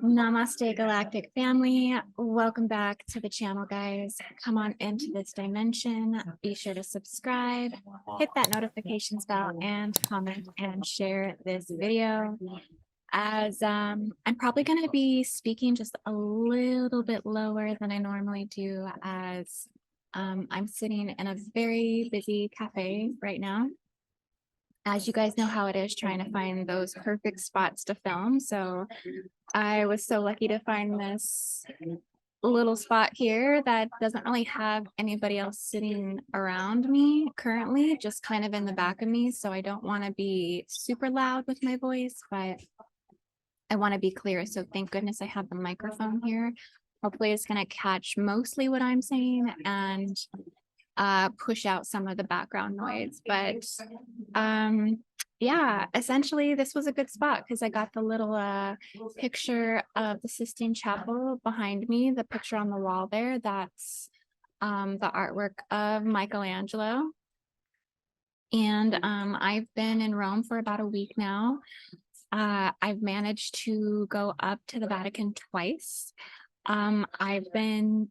Namaste, galactic family. Welcome back to the channel, guys. Come on into this dimension. Be sure to subscribe, hit that notifications bell, and comment and share this video. As I'm probably going to be speaking just a little bit lower than I normally do, as I'm sitting in a very busy cafe right now. As you guys know how it is trying to find those perfect spots to film. So I was so lucky to find this little spot here that doesn't really have anybody else sitting around me currently, just kind of in the back of me. So I don't want to be super loud with my voice, but I want to be clear. So thank goodness I have the microphone here. Hopefully it's going to catch mostly what I'm saying and push out some of the background noise. But yeah, essentially this was a good spot because I got the little picture of the Sistine Chapel behind me, the picture on the wall there. That's the artwork of Michelangelo. And I've been in Rome for about a week now. I've managed to go up to the Vatican twice. I've been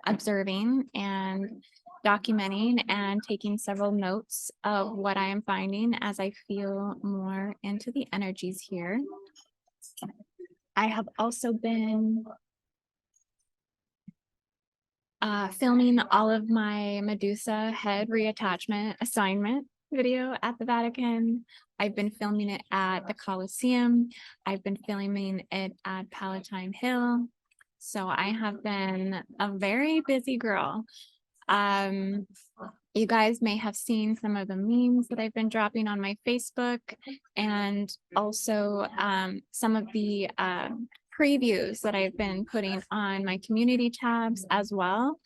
observing and documenting and taking several notes of what I am finding as I feel more into the energies here. I have also been filming all of my Medusa head reattachment assignment video at the Vatican. I've been filming it at the Colosseum. I've been filming it at Palatine Hill. So I have been a very busy girl. You guys may have seen some of the memes that I've been dropping on my Facebook, and also some of the previews that I've been putting on my community tabs as well.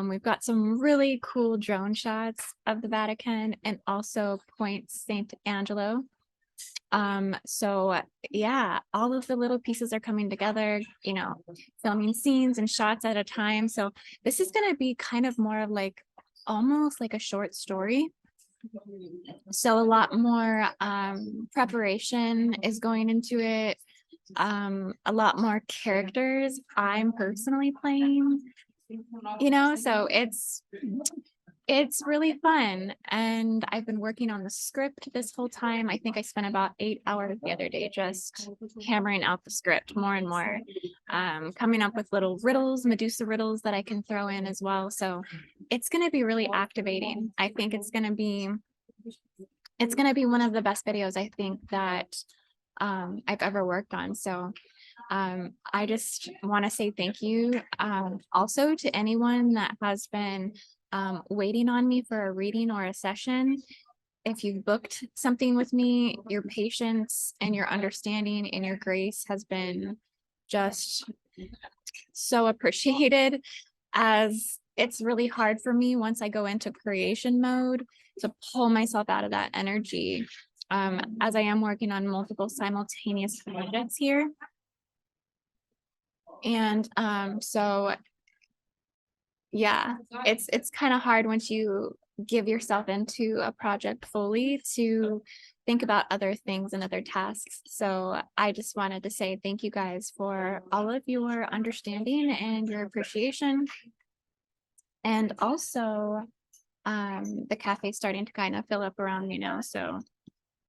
We've got some really cool drone shots of the Vatican and also Point St. Angelo. So yeah, all of the little pieces are coming together, you know, filming scenes and shots at a time. So this is going to be kind of more of like almost like a short story. So a lot more preparation is going into it. A lot more characters I'm personally playing, you know, so it's really fun. And I've been working on the script this whole time. I think I spent about 8 hours the other day just hammering out the script more and more, coming up with little riddles, Medusa riddles that I can throw in as well. So it's going to be really activating. I think it's going to be one of the best videos I think that I've ever worked on. So I just want to say thank you also to anyone that has been waiting on me for a reading or a session. If you've booked something with me, your patience and your understanding and your grace has been just so appreciated, as it's really hard for me once I go into creation mode to pull myself out of that energy, as I am working on multiple simultaneous projects here. And so yeah, it's kind of hard once you give yourself into a project fully to think about other things and other tasks. So I just wanted to say thank you guys for all of your understanding and your appreciation. And also the cafe's starting to kind of fill up around me now. So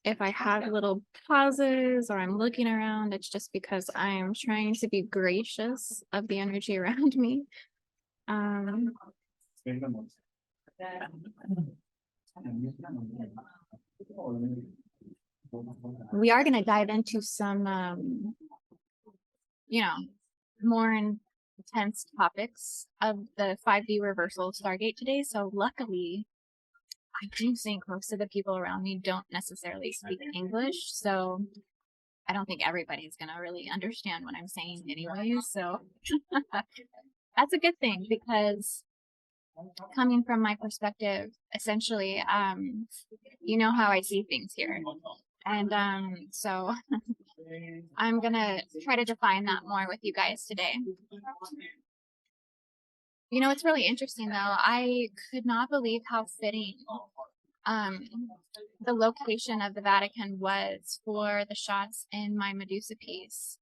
if I have little pauses or I'm looking around, it's just because I'm trying to be gracious of the energy around me. We are going to dive into some, you know, more tense topics of the 5D reversal of Stargate today. So luckily, I do think most of the people around me don't necessarily speak English. So I don't think everybody's going to really understand what I'm saying anyways. So that's a good thing, because coming from my perspective, essentially, you know how I see things here. And so I'm gonna try to define that more with you guys today. You know, it's really interesting though. I could not believe how fitting the location of the Vatican was for the shots in my Medusa piece.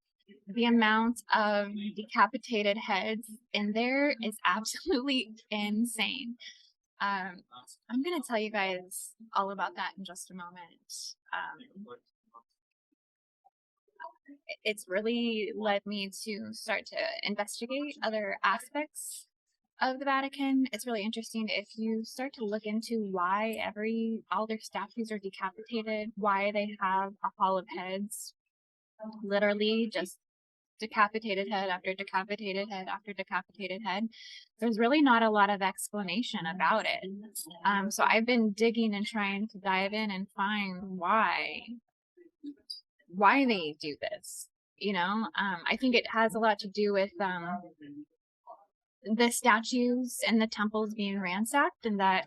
The amount of decapitated heads in there is absolutely insane. I'm going to tell you guys all about that in just a moment. It's really led me to start to investigate other aspects of the Vatican. It's really interesting if you start to look into why all their statues are decapitated, why they have a hall of heads, literally just decapitated head after decapitated head after decapitated head. There's really not a lot of explanation about it. So I've been digging and trying to dive in and find why they do this. You know, I think it has a lot to do with the statues and the temples being ransacked, and that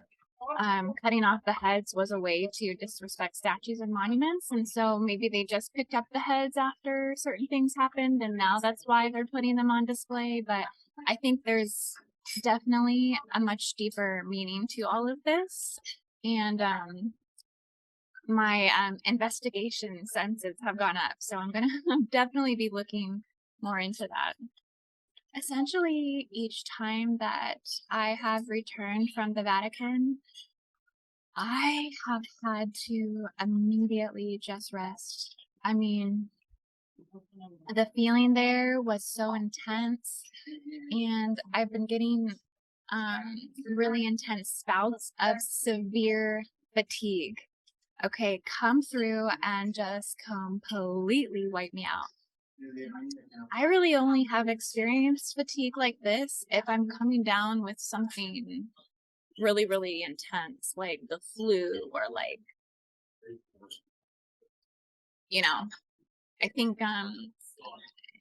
cutting off the heads was a way to disrespect statues and monuments. And so maybe they just picked up the heads after certain things happened, and now that's why they're putting them on display. But I think there's definitely a much deeper meaning to all of this. And my investigation senses have gone up. So I'm going to definitely be looking more into that. Essentially, each time that I have returned from the Vatican, I have had to immediately just rest. I mean, the feeling there was so intense, and I've been getting really intense spouts of severe fatigue. Okay, come through and just completely wipe me out. I really only have experienced fatigue like this if I'm coming down with something really, really intense, like the flu, or like, you know, I think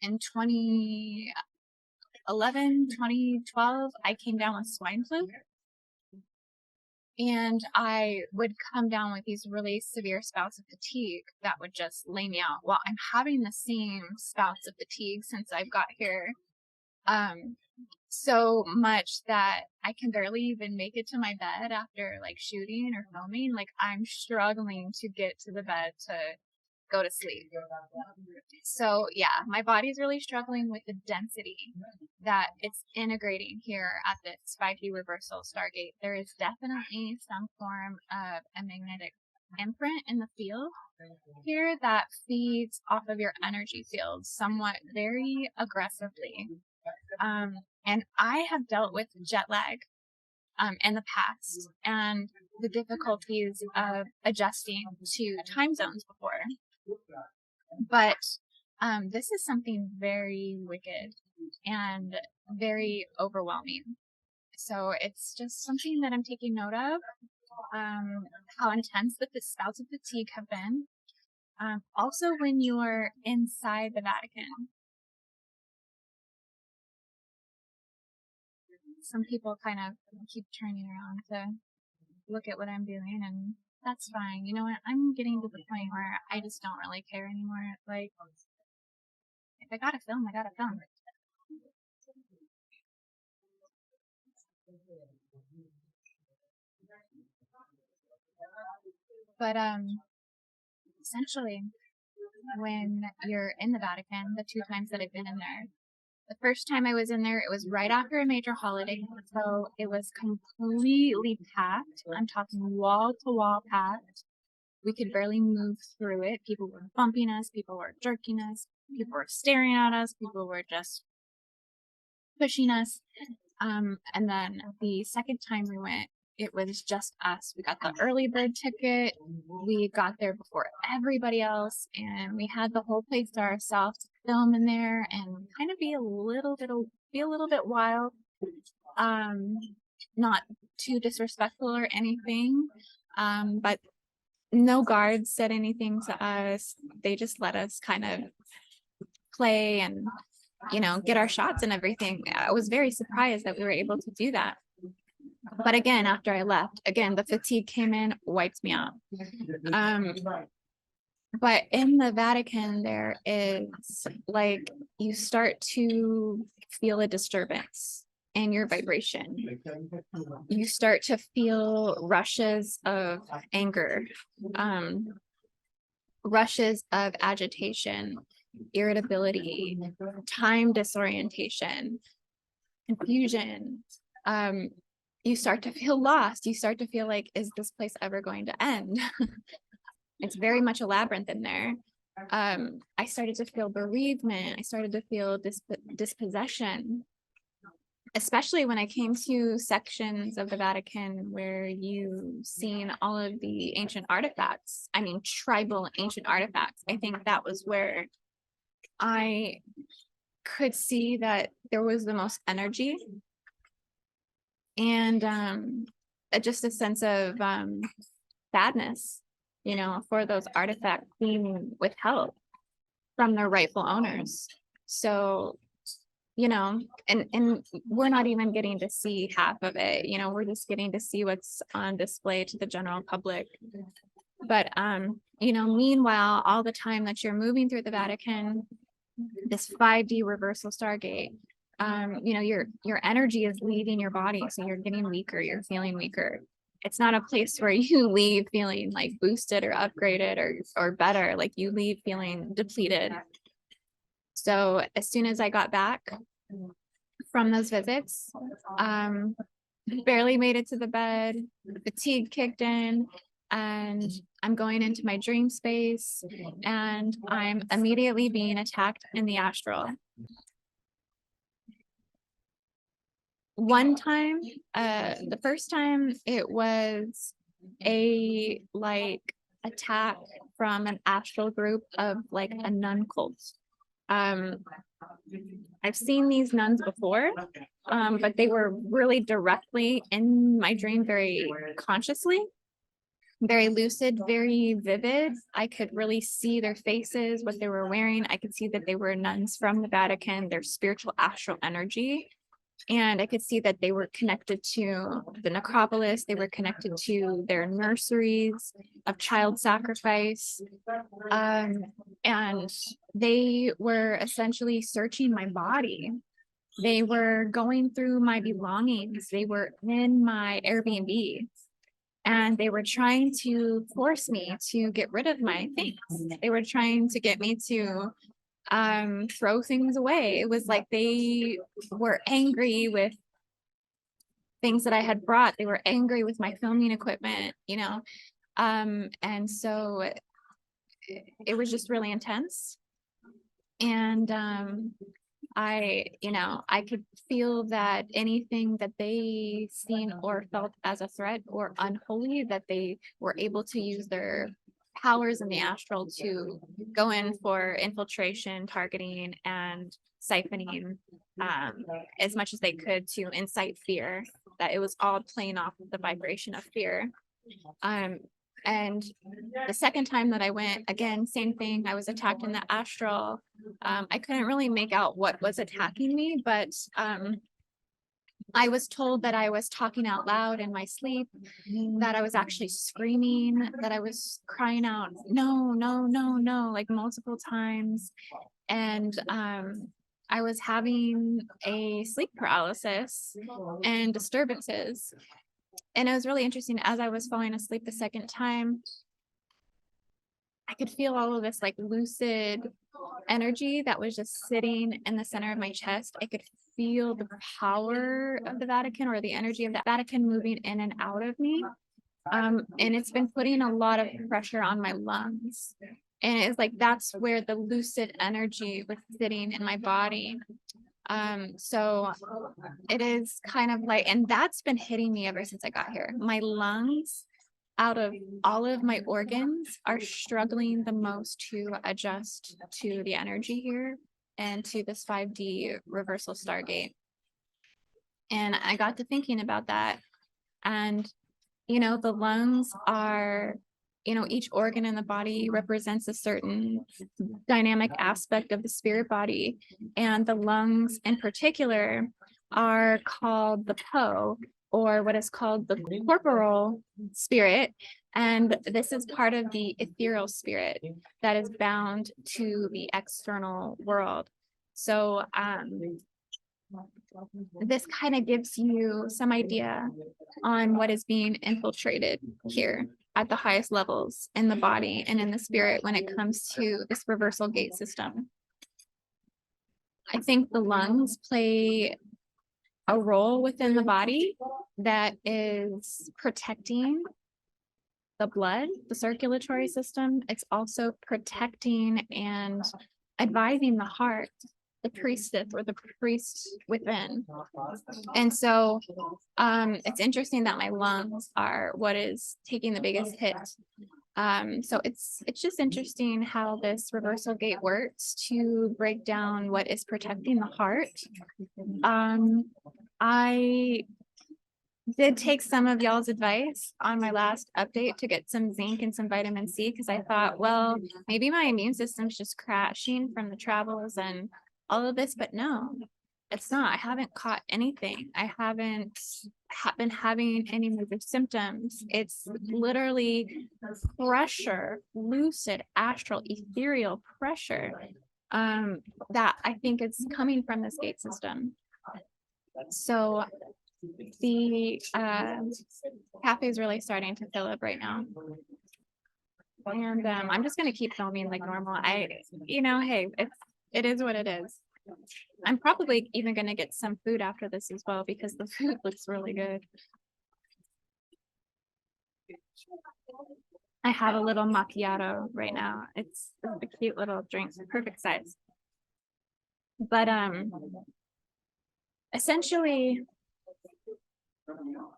in 2011, 2012, I came down with swine flu. And I would come down with these really severe spouts of fatigue that would just lay me out. Well, I'm having the same spouts of fatigue since I've got here. So much that I can barely even make it to my bed after like shooting or filming. Like, I'm struggling to get to the bed to go to sleep. So yeah, my body's really struggling with the density that it's integrating here at this 5D reversal Stargate. There is definitely some form of a magnetic imprint in the field here that feeds off of your energy field somewhat very aggressively. And I have dealt with jet lag in the past, and the difficulties of adjusting to time zones before. But this is something very wicked and very overwhelming. So it's just something that I'm taking note of, how intense the spouts of fatigue have been. Also, when you're inside the Vatican, some people kind of keep turning around to look at what I'm doing, and that's fine. You know what? I'm getting to the point where I just don't really care anymore. Like, if I gotta film, I gotta film. But essentially, when you're in the Vatican, the 2 times that I've been in there, the first time I was in there, it was right after a major holiday, so it was completely packed. I'm talking wall to wall packed. We could barely move through it. People were bumping us, people were jerking us, people were staring at us, people were just pushing us. And then the second time we went, it was just us. We got the early bird ticket. We got there before everybody else, and we had the whole place to ourselves to film in there and kind of be a little bit be a little bit wild. Not too disrespectful or anything. But no guards said anything to us. They just let us kind of play and, get our shots and everything. I was very surprised that we were able to do that. But again, after I left, again, the fatigue came in, wiped me out. But in the Vatican, there is like, you start to feel a disturbance in your vibration. You start to feel rushes of anger, rushes of agitation, irritability, time disorientation, confusion. You start to feel lost. You start to feel like, is this place ever going to end? It's very much a labyrinth in there. I started to feel bereavement. I started to feel dispossession, especially when I came to sections of the Vatican where you've seen all of the ancient artifacts. I mean, tribal ancient artifacts. I think that was where I could see that there was the most energy and just a sense of sadness, for those artifacts being withheld from their rightful owners. So, and we're not even getting to see half of it. We're just getting to see what's on display to the general public. But meanwhile, all the time that you're moving through the Vatican, this 5D reversal Stargate, your energy is leaving your body, so you're getting weaker, you're feeling weaker. It's not a place where you leave feeling like boosted or upgraded or better. Like, you leave feeling depleted. So as soon as I got back from those visits, barely made it to the bed, fatigue kicked in, and I'm going into my dream space, and I'm immediately being attacked in the astral. One time, the first time, it was a attack from an astral group of a nun cult. I've seen these nuns before, but they were really directly in my dream, very consciously, very lucid, very vivid. I could really see their faces, what they were wearing. I could see that they were nuns from the Vatican, their spiritual astral energy. And I could see that they were connected to the necropolis. They were connected to their nurseries of child sacrifice. And they were essentially searching my body. They were going through my belongings. They were in my Airbnb. And they were trying to force me to get rid of my things. They were trying to get me to throw things away. It was like they were angry with things that I had brought. They were angry with my filming equipment, and so it was just really intense. And I could feel that anything that they seen or felt as a threat or unholy, that they were able to use their powers in the astral to go in for infiltration, targeting, and siphoning as much as they could to incite fear. That it was all playing off of the vibration of fear. And the second time that I went, again, same thing. I was attacked in the astral. I couldn't really make out what was attacking me, but I was told that I was talking out loud in my sleep, that I was actually screaming, that I was crying out, no, no, no, no, like multiple times. And I was having a sleep paralysis and disturbances. And it was really interesting. As I was falling asleep the second time, I could feel all of this lucid energy that was just sitting in the center of my chest. I could feel the power of the Vatican, or the energy of the Vatican, moving in and out of me. And it's been putting a lot of pressure on my lungs. And it's like, that's where the lucid energy was sitting in my body. So it is kind of and that's been hitting me ever since I got here. My lungs, out of all of my organs, are struggling the most to adjust to the energy here and to this 5D reversal Stargate. And I got to thinking about that. And, you know, the lungs are, you know, each organ in the body represents a certain dynamic aspect of the spirit body. And the lungs in particular are called the Po, or what is called the corporal spirit. And this is part of the ethereal spirit that is bound to the external world. So this kind of gives you some idea on what is being infiltrated here at the highest levels in the body and in the spirit when it comes to this reversal gate system. I think the lungs play a role within the body that is protecting the blood, the circulatory system. It's also protecting and advising the heart, the priestess or the priest within. And so it's interesting that my lungs are what is taking the biggest hit. So it's just interesting how this reversal gate works to break down what is protecting the heart. I did take some of y'all's advice on my last update to get some zinc and some vitamin C, because I thought, well, maybe my immune system's just crashing from the travels and all of this, but no, it's not. I haven't caught anything. I haven't been having any major symptoms. It's literally pressure, lucid, astral, ethereal pressure that I think is coming from this gate system. So the cafe is really starting to fill up right now. And I'm just going to keep filming like normal. You know, hey, it is what it is. I'm probably even going to get some food after this as well, because the food looks really good. I have a little macchiato right now. It's a cute little drink, perfect size. But essentially,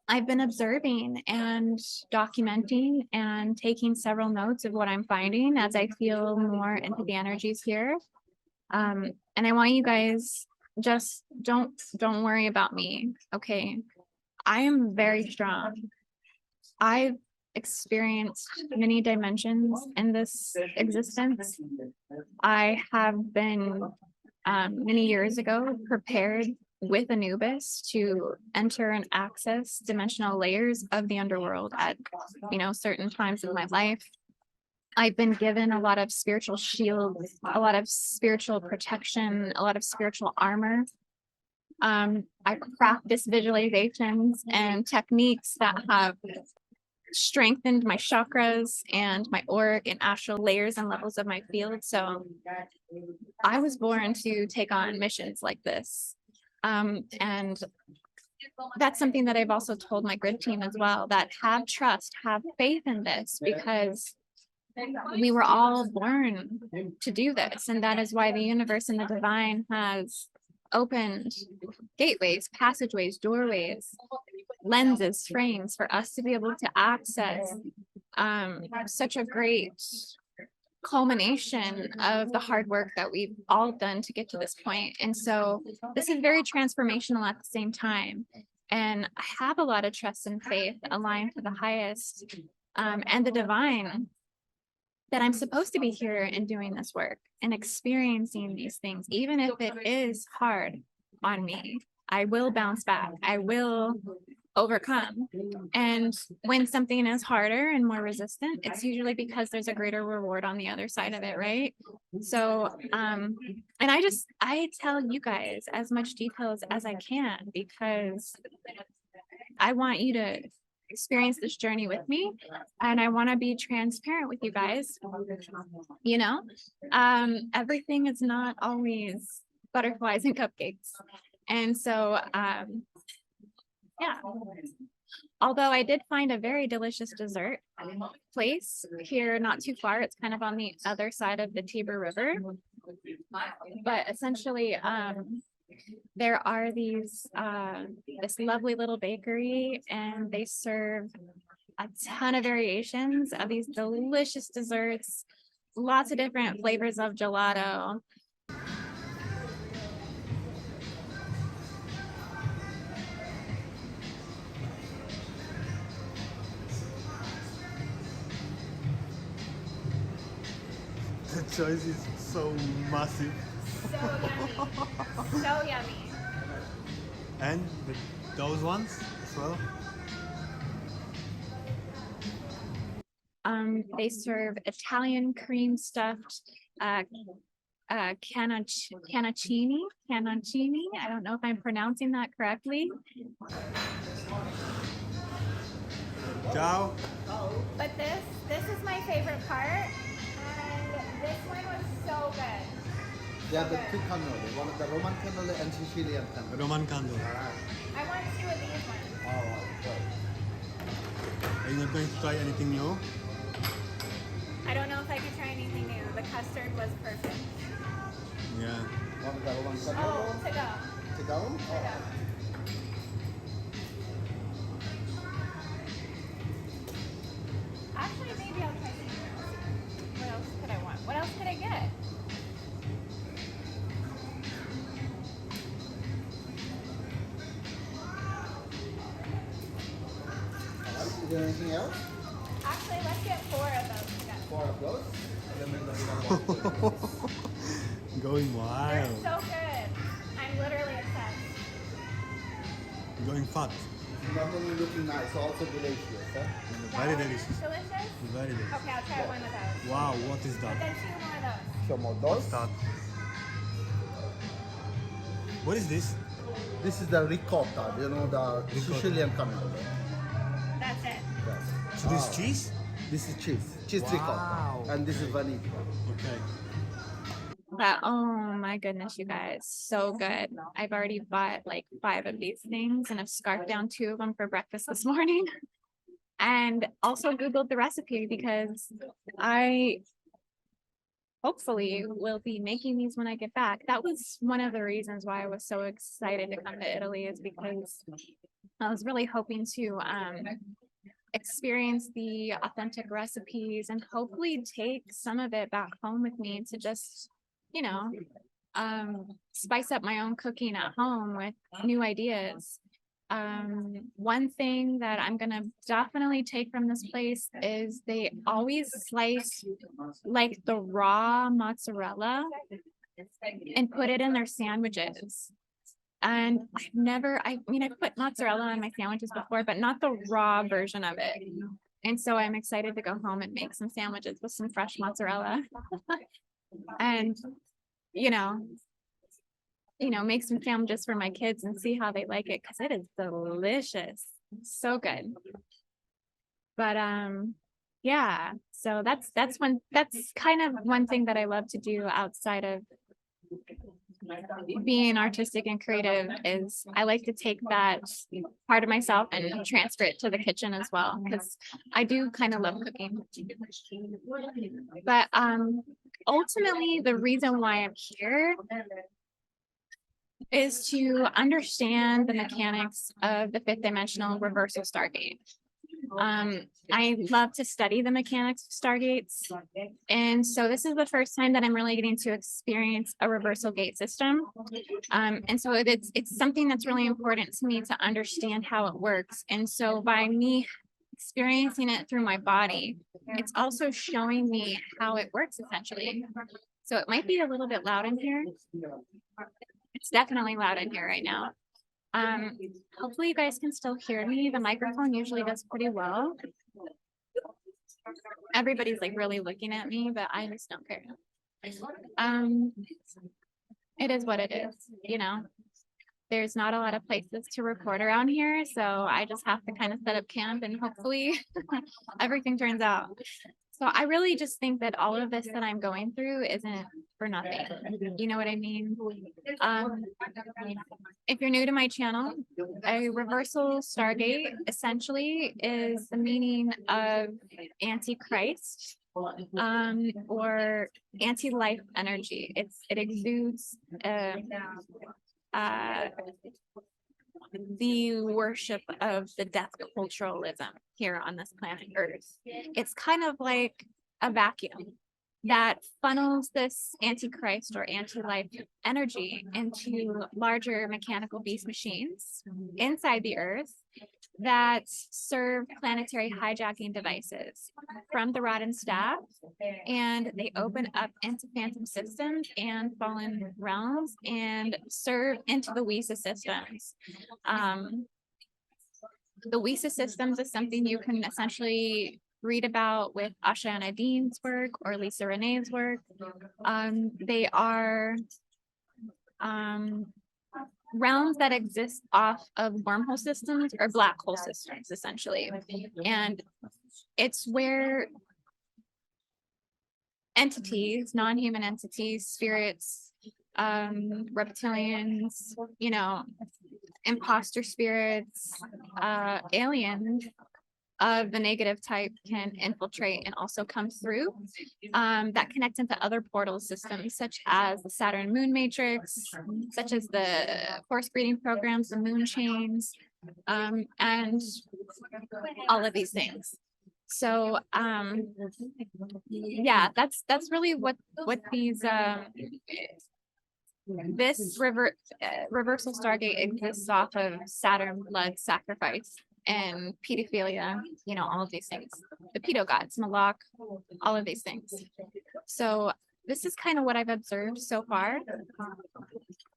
I've been observing and documenting and taking several notes of what I'm finding as I feel more into the energies here. And I want you guys, just don't worry about me, okay? I am very strong. I've experienced many dimensions in this existence. I have been many years ago prepared with Anubis to enter and access dimensional layers of the underworld at, you know, certain times in my life. I've been given a lot of spiritual shields, a lot of spiritual protection, a lot of spiritual armor. I practice visualizations and techniques that have strengthened my chakras and my auric and astral layers and levels of my field. So I was born to take on missions like this. And that's something that I've also told my grid team as well, that have trust, have faith in this, because we were all born to do this. And that is why the universe and the divine has opened gateways, passageways, doorways, lenses, frames for us to be able to access such a great culmination of the hard work that we've all done to get to this point. And so this is very transformational at the same time. And I have a lot of trust and faith aligned to the highest and the divine, that I'm supposed to be here and doing this work and experiencing these things, even if it is hard on me. I will bounce back. I will overcome. And when something is harder and more resistant, it's usually because there's a greater reward on the other side of it, right? So and I tell you guys as much details as I can, because I want you to experience this journey with me, and I want to be transparent with you guys. You know, everything is not always butterflies and cupcakes. And so yeah, although I did find a very delicious dessert place here not too far. It's kind of on the other side of the Tiber River, but essentially there are these this lovely little bakery, and they serve a ton of variations of these delicious desserts, lots of different flavors of gelato. choice is so massive. So yummy. So yummy. And those ones as well. They serve Italian cream stuffed canaccini. I don't know if I'm pronouncing that correctly. Ciao. But this is my favorite part, and this one was so good. They are the two cannoli, one of the Roman cannoli and Sicilian cannoli. Roman candle. I want two of these ones. Oh, good. Are you not going to try anything new? I don't know if I can try anything new. The custard was perfect. Yeah. One of the Roman cannoli. Oh, to go. To go? To go. Actually, maybe I'll try something else. What else could I want? What else could I get? Is there anything else? Actually, let's get 4 of those together. 4 of those? Going They're wild. so good. I'm literally obsessed. Going fat. Not only looking nice, also delicious. Huh? Very delicious. Delicious? Very delicious. Okay, I'll try one of those. Wow, what is But that? then 2 more of those. Some of those. That. What is this? This is the ricotta, you know, the Sicilian cannoli. That's it. Yes. So this is cheese? This is cheese. Cheese Wow. ricotta. And this is vanilla. Okay. But oh my goodness, you guys, so good. I've already bought like 5 of these things and I've scarfed down 2 of them for breakfast this morning. And also Googled the recipe because I hopefully will be making these when I get back. That was one of the reasons why I was so excited to come to Italy, is because I was really hoping to experience the authentic recipes and hopefully take some of it back home with me to just, you know, spice up my own cooking at home with new ideas. One thing that I'm gonna definitely take from this place is they always slice like the raw mozzarella and put it in their sandwiches. And I mean, I've put mozzarella on my sandwiches before, but not the raw version of it. And so I'm excited to go home and make some sandwiches with some fresh mozzarella. And, you know, make some sandwiches for my kids and see how they like it, because it is delicious. So good. But yeah, so that's kind of one thing that I love to do outside of being artistic and creative, is I like to take that part of myself and transfer it to the kitchen as well, because I do kind of love cooking. But ultimately the reason why I'm here is to understand the mechanics of the 5th dimensional reversal Stargate. I love to study the mechanics of Stargates. And so this is the first time that I'm really getting to experience a reversal gate system. And so it's something that's really important to me to understand how it works. And so by me experiencing it through my body, it's also showing me how it works essentially. So it might be a little bit loud in here. It's definitely loud in here right now. Hopefully you guys can still hear me. The microphone usually does pretty well. Everybody's like really looking at me, but I just don't care. It is what it is, you know. There's not a lot of places to record around here, so I just have to kind of set up camp and hopefully everything turns out. So I really just think that all of this that I'm going through isn't for nothing. You know what I mean? If you're new to my channel, a reversal Stargate essentially is the meaning of Antichrist, or anti-life energy. It exudes the worship of the death culturalism here on this planet Earth. It's kind of like a vacuum that funnels this antichrist or anti-life energy into larger mechanical beast machines inside the Earth. that serve planetary hijacking devices from the Rotten Staff, and they open up into phantom systems and fallen realms and serve into the Wisa systems. The Wisa systems is something you can essentially read about with Asha Nadin's work or Lisa Renee's work. They are realms that exist off of wormhole systems or black hole systems, essentially. And it's where entities, non-human entities, spirits, reptilians, you know, imposter spirits, aliens of the negative type can infiltrate and also come through, that connect into other portal systems such as the Saturn Moon Matrix, such as the force breeding programs, the moon chains, and all of these things. So yeah, that's really what these this reversal Stargate exists off of Saturn blood sacrifice and pedophilia, you know, all of these things, the pedo gods, Malak, all of these things. So this is kind of what I've observed so far.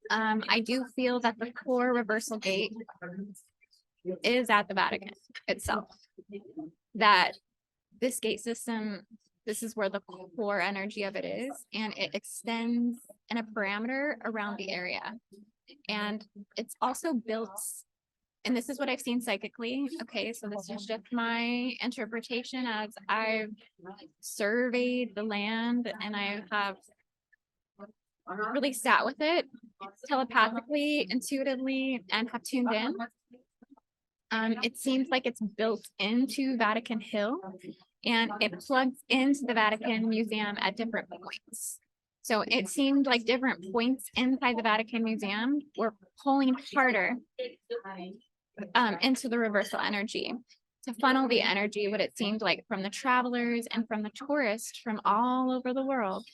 I do feel that the core reversal gate is at the Vatican itself, that this gate system, this is where the core energy of it is, and it extends in a parameter around the area. And it's also built, and this is what I've seen psychically. Okay, so this is just my interpretation as I've surveyed the land and I have really sat with it telepathically, intuitively, and have tuned in. It seems like it's built into Vatican Hill, and it plugs into the Vatican Museum at different points. So it seemed like different points inside the Vatican Museum were pulling harder into the reversal energy to funnel the energy, what it seemed like, from the travelers and from the tourists from all over the world.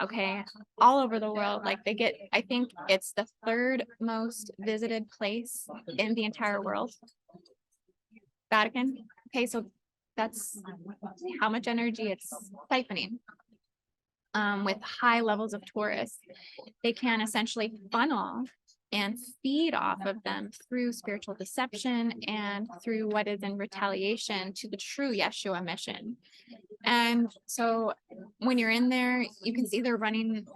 Okay, all over the world. Like they get, I think it's the third most visited place in the entire world, Vatican. Okay, so that's how much energy it's siphoning. With high levels of tourists, they can essentially funnel and feed off of them through spiritual deception and through what is in retaliation to the true Yeshua mission. And so when you're in there, you can see they're running,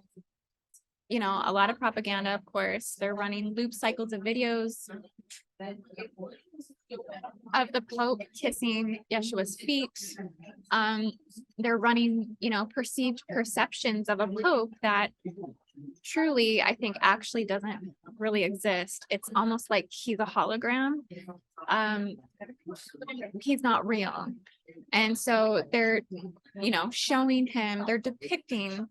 you know, a lot of propaganda, of course. They're running loop cycles of videos of the Pope kissing Yeshua's feet. They're running, you know, perceived perceptions of a Pope that truly, I think, actually doesn't really exist. It's almost like he's a hologram. He's not real. And so they're, you know, showing him, they're depicting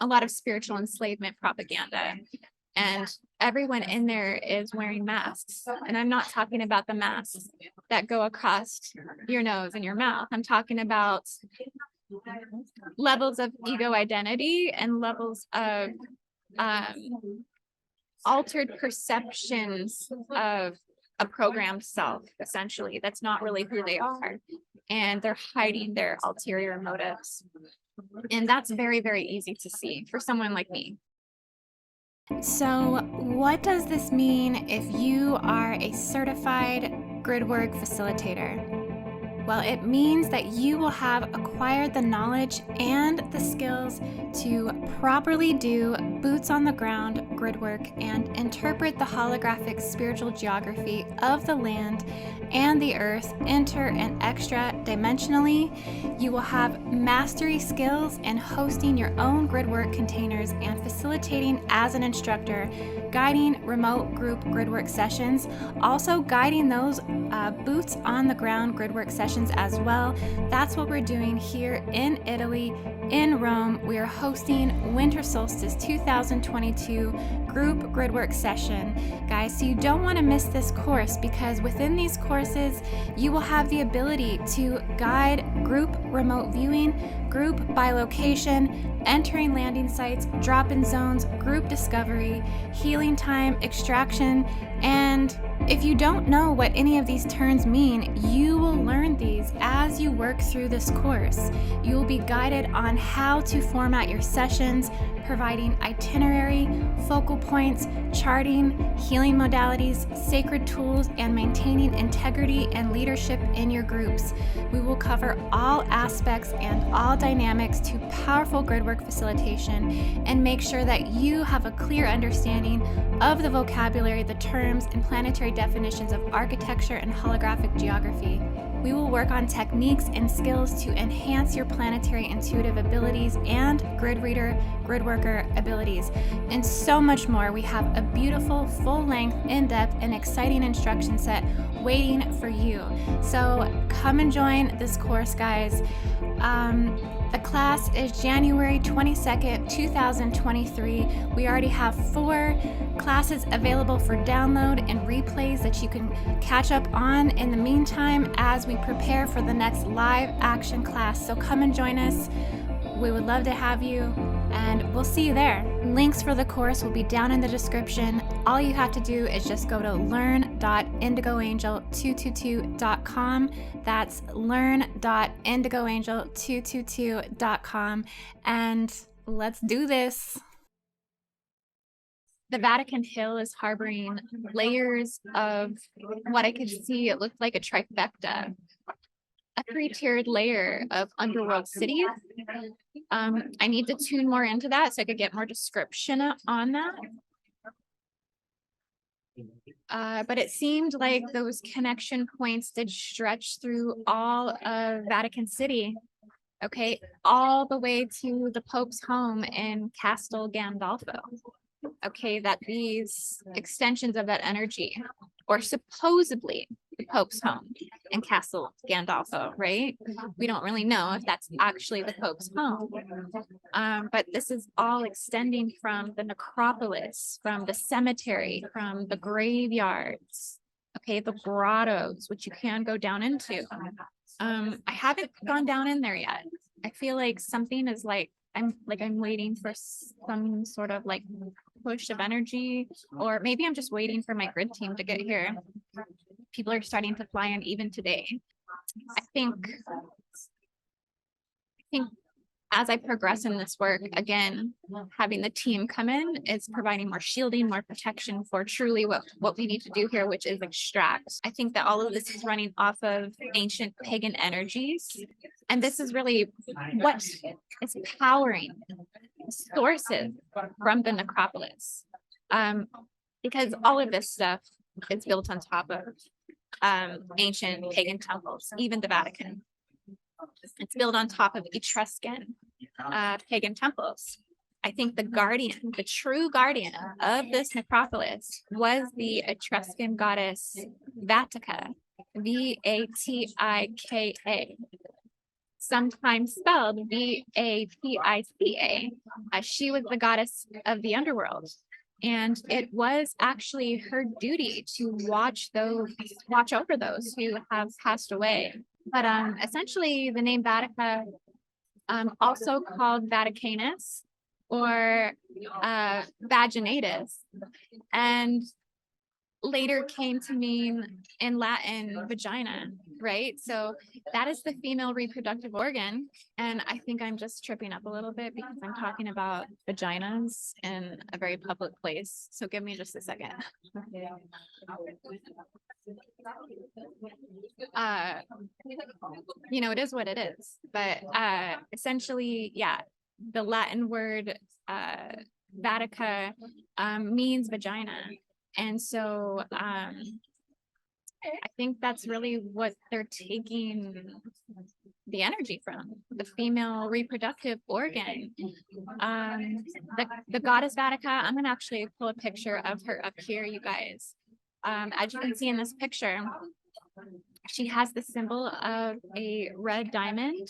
a lot of spiritual enslavement propaganda. And everyone in there is wearing masks. And I'm not talking about the masks that go across your nose and your mouth. I'm talking about levels of ego identity and levels of altered perceptions of a programmed self, essentially, that's not really who they are. And they're hiding their ulterior motives. And that's very, very easy to see for someone like me. So what does this mean if you are a certified Gridwork facilitator? Well, it means that you will have acquired the knowledge and the skills to properly do boots on the ground grid work and interpret the holographic spiritual geography of the land and the earth inter and extra dimensionally. You will have mastery skills in hosting your own grid work containers and facilitating as an instructor, guiding remote group grid work sessions, also guiding those boots on the ground grid work sessions as well. That's what we're doing here in Italy, in Rome. We are hosting Winter Solstice 2022 group gridwork session, guys. So you don't want to miss this course, because within these courses you will have the ability to guide group remote viewing, group by location, entering landing sites, drop-in zones, group discovery, healing time, extraction, and If you don't know what any of these terms mean, you will learn these as you work through this course. You will be guided on how to format your sessions, providing itinerary, focal points, charting, healing modalities, sacred tools, and maintaining integrity and leadership in your groups. We will cover all aspects and all dynamics to powerful gridwork facilitation and make sure that you have a clear understanding of the vocabulary, the terms, and planetary definitions of architecture and holographic geography. We will work on techniques and skills to enhance your planetary intuitive abilities and grid reader, grid worker abilities, and so much more. We have a beautiful, full-length, in-depth, and exciting instruction set waiting for you. So come and join this course, guys. The class is January 22nd, 2023. We already have 4 classes available for download and replays that you can catch up on in the meantime as we prepare for the next live action class. So come and join us. We would love to have you, and we'll see you there. Links for the course will be down in the description. All you have to do is just go to learn.indigoangel222.com. That's learn.indigoangel222.com, and let's do this. The Vatican Hill is harboring layers of what I could see. It looked like a trifecta, a 3-tiered layer of underworld cities. I need to tune more into that so I could get more description on that. But it seemed like those connection points did stretch through all of Vatican City, okay, all the way to the Pope's home in Castel Gandolfo. Okay, that these extensions of that energy, or supposedly the Pope's home in Castle Gandolfo, right? We don't really know if that's actually the Pope's home. But this is all extending from the necropolis, from the cemetery, from the graveyards, okay, the grottos, which you can go down into. I haven't gone down in there yet. I feel like something is I'm waiting for some sort of push of energy, or maybe I'm just waiting for my grid team to get here. People are starting to fly in even today. I think as I progress in this work, again, having the team come in is providing more shielding, more protection for truly what we need to do here, which is extract. I think that all of this is running off of ancient pagan energies. And this is really what is powering sources from the necropolis. Because all of this stuff is built on top of ancient pagan temples, even the Vatican. It's built on top of Etruscan pagan temples. I think the guardian, the true guardian of this necropolis was the Etruscan goddess Vatica, Vatika, sometimes spelled Vatica. She was the goddess of the underworld. And it was actually her duty to watch over those who have passed away. But essentially, the name Vatica, also called Vaticanus or Vaginatus, and later came to mean in Latin vagina, right? So that is the female reproductive organ. And I think I'm just tripping up a little bit because I'm talking about vaginas in a very public place. So give me just a second. It is what it is. But essentially, yeah, the Latin word Vatica means vagina. And so I think that's really what they're taking the energy from, the female reproductive organ. The goddess Vatica, I'm going to actually pull a picture of her up here, you guys. As you can see in this picture, she has the symbol of a red diamond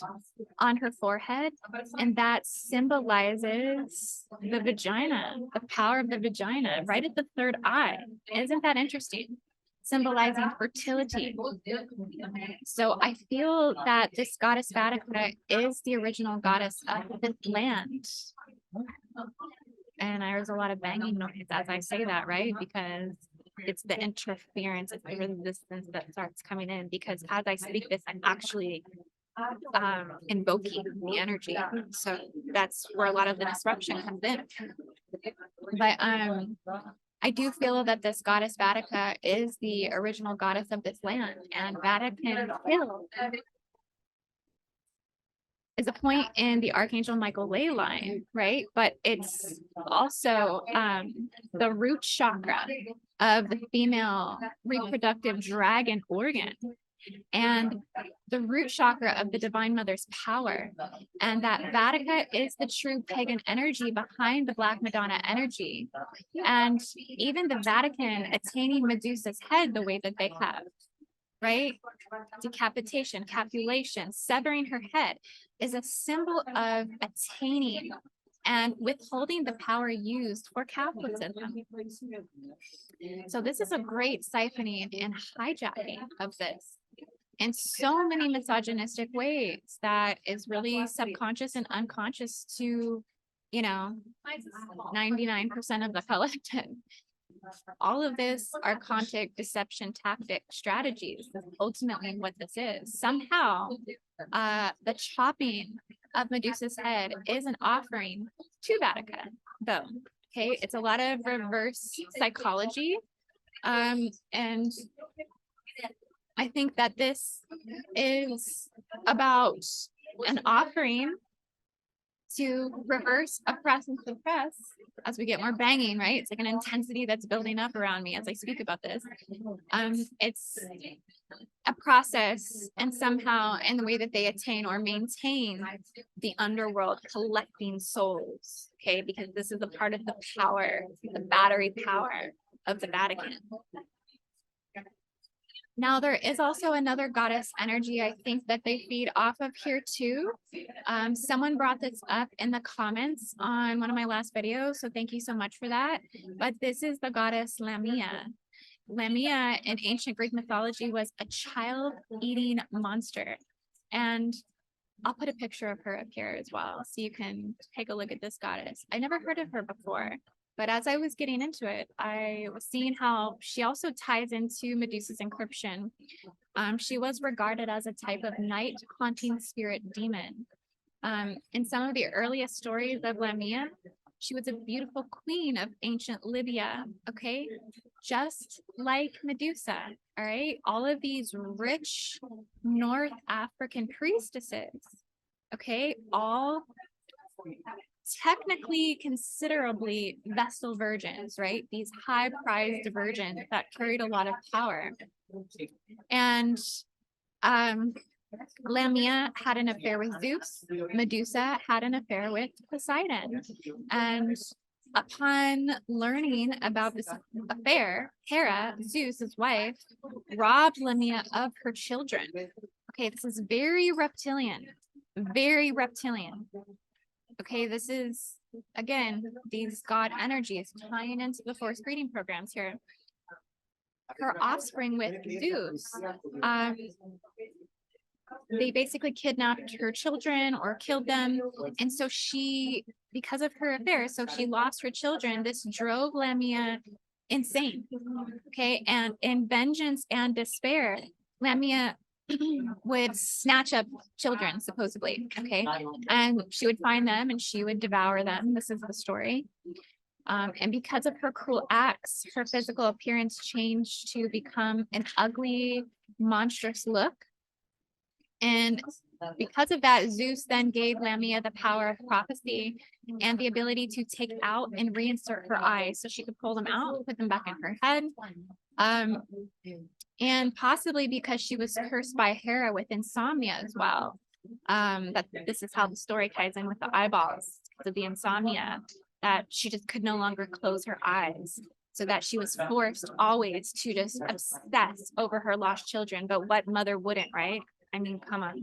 on her forehead, and that symbolizes the vagina, the power of the vagina, right at the third eye. Isn't that interesting? Symbolizing fertility. So I feel that this goddess Vatica is the original goddess of this land. And there's a lot of banging noise as I say that, right? Because it's the interference, it's the resistance that starts coming in, because as I speak this, I'm actually invoking the energy. So that's where a lot of the disruption comes in. But I do feel that this goddess Vatica is the original goddess of this land, and Vatican Hill is a point in the Archangel Michael ley line, right? But it's also the root chakra of the female reproductive dragon organ, and the root chakra of the Divine Mother's power. And that Vatica is the true pagan energy behind the Black Madonna energy. And even the Vatican attaining Medusa's head the way that they have, right? Decapitation, capulation, severing her head is a symbol of attaining and withholding the power used for Catholicism. So this is a great siphoning and hijacking of this in so many misogynistic ways that is really subconscious and unconscious to, 99% of the collective. All of this are contact deception tactic strategies. That's ultimately what this is. Somehow, the chopping of Medusa's head is an offering to Vatica, though. Okay, it's a lot of reverse psychology, and I think that this is about an offering to reverse, oppress, and suppress as we get more banging, right? It's like an intensity that's building up around me as I speak about this. It's a process, and somehow in the way that they attain or maintain the underworld collecting souls, okay? Because this is a part of the power, the battery power of the Vatican. Now, there is also another goddess energy I think that they feed off of here too. Someone brought this up in the comments on one of my last videos, so thank you so much for that. But this is the goddess Lamia. Lamia in ancient Greek mythology was a child-eating monster. And I'll put a picture of her up here as well, so you can take a look at this goddess. I never heard of her before. But as I was getting into it, I was seeing how she also ties into Medusa's encryption. She was regarded as a type of night haunting spirit demon. In some of the earliest stories of Lamia, she was a beautiful queen of ancient Libya, okay? Just like Medusa, all right? All of these rich North African priestesses, okay? All technically considerably Vestal virgins, right? These high prized virgins that carried a lot of power. And Lamia had an affair with Zeus. Medusa had an affair with Poseidon. And upon learning about this affair, Hera, Zeus's wife, robbed Lamia of her children. Okay, this is very reptilian, very reptilian. Okay, this is, again, these god energies tying into the forced breeding programs here. Her offspring with Zeus, they basically kidnapped her children or killed them. And so she, because of her affair, so she lost her children. This drove Lamia insane. Okay, and in vengeance and despair, Lamia would snatch up children, supposedly, okay? And she would find them and she would devour them. This is the story. And because of her cruel acts, her physical appearance changed to become an ugly, monstrous look. And because of that, Zeus then gave Lamia the power of prophecy and the ability to take out and reinsert her eyes so she could pull them out, put them back in her head. And possibly because she was cursed by Hera with insomnia as well. That this is how the story ties in with the eyeballs, because of the insomnia, that she just could no longer close her eyes, so that she was forced always to just obsess over her lost children. But what mother wouldn't, right? I mean, come on.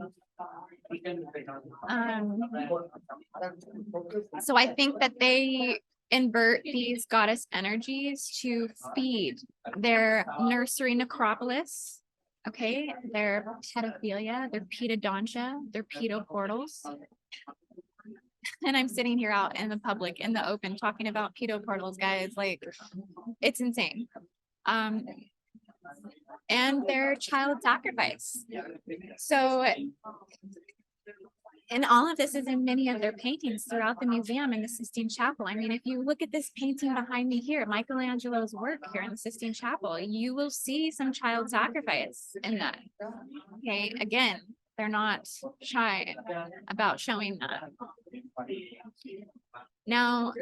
So I think that they invert these goddess energies to feed their nursery necropolis, okay, their pedophilia, their pedodontia, their pedo portals. And I'm sitting here out in the public, in the open, talking about pedo portals, guys. Like, it's insane. and their child sacrifice. So, and all of this is in many of their paintings throughout the museum in the Sistine Chapel. I mean, if you look at this painting behind me here, Michelangelo's work here in the Sistine Chapel, you will see some child sacrifice in that. Okay, again, they're not shy about showing that. Now,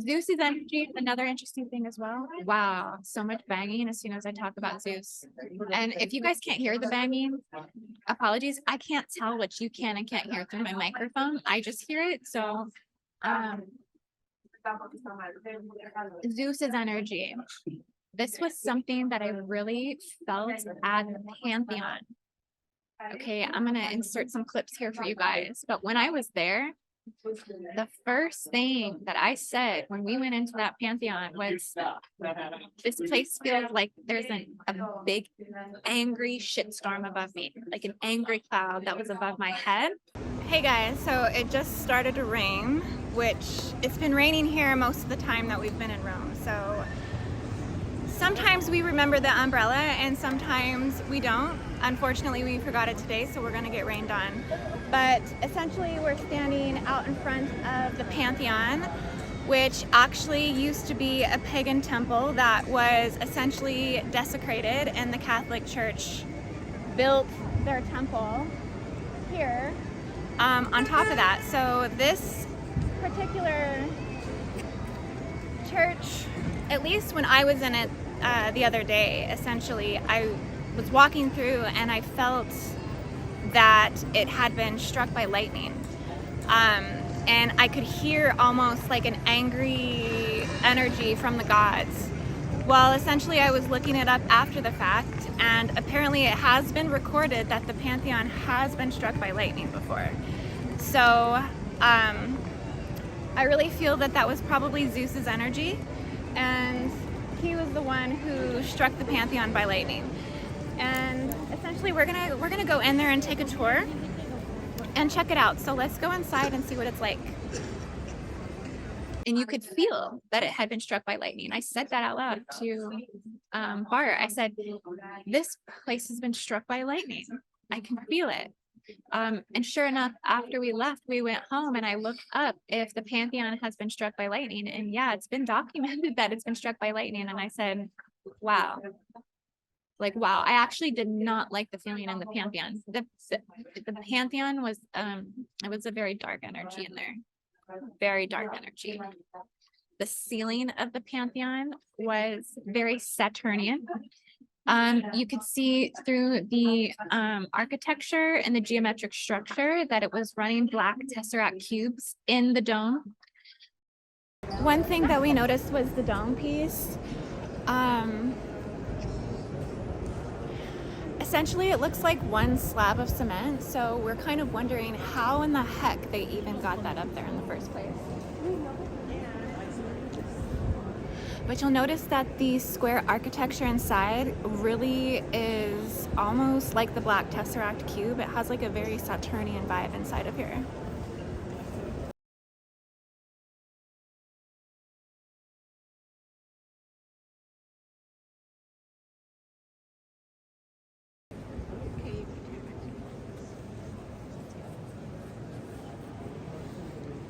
Zeus's energy is another interesting thing as well. Wow, so much banging as soon as I talk about Zeus. And if you guys can't hear the banging, apologies. I can't tell what you can and can't hear through my microphone. I just hear it. So, Zeus's energy. This was something that I really felt at the Pantheon. Okay, I'm gonna insert some clips here for you guys. But when I was there, the first thing that I said when we went into that Pantheon was, this place feels like there's a big angry shitstorm above me, like an angry cloud that was above my head. Hey guys, so it just started to rain, which it's been raining here most of the time that we've been in Rome. So sometimes we remember the umbrella and sometimes we don't. Unfortunately, we forgot it today, so we're gonna get rained on. But essentially, we're standing out in front of the Pantheon, which actually used to be a pagan temple that was essentially desecrated, and the Catholic Church built their temple here on top of that. So this particular church, at least when I was in it the other day, essentially, I was walking through and I felt that it had been struck by lightning. And I could hear almost like an angry energy from the gods. Well, essentially I was looking it up after the fact, and apparently it has been recorded that the Pantheon has been struck by lightning before. So I really feel that that was probably Zeus's energy, and he was the one who struck the Pantheon by lightning. And essentially we're gonna go in there and take a tour and check it out. So let's go inside and see what it's like. And you could feel that it had been struck by lightning. I said that out loud to Bart. I said, this place has been struck by lightning. I can feel it. And sure enough, after we left, we went home and I looked up if the Pantheon has been struck by lightning. And yeah, it's been documented that it's been struck by lightning. And I said, wow. Like, wow, I actually did not like the feeling in the Pantheon. The Pantheon was, it was a very dark energy in there. Very dark energy. The ceiling of the Pantheon was very Saturnian. You could see through the architecture and the geometric structure that it was running black tesseract cubes in the dome. One thing that we noticed was the dome piece. Essentially, it looks like one slab of cement, so we're kind of wondering how in the heck they even got that up there in the first place. But you'll notice that the square architecture inside really is almost like the black tesseract cube. It has like a very Saturnian vibe inside of here.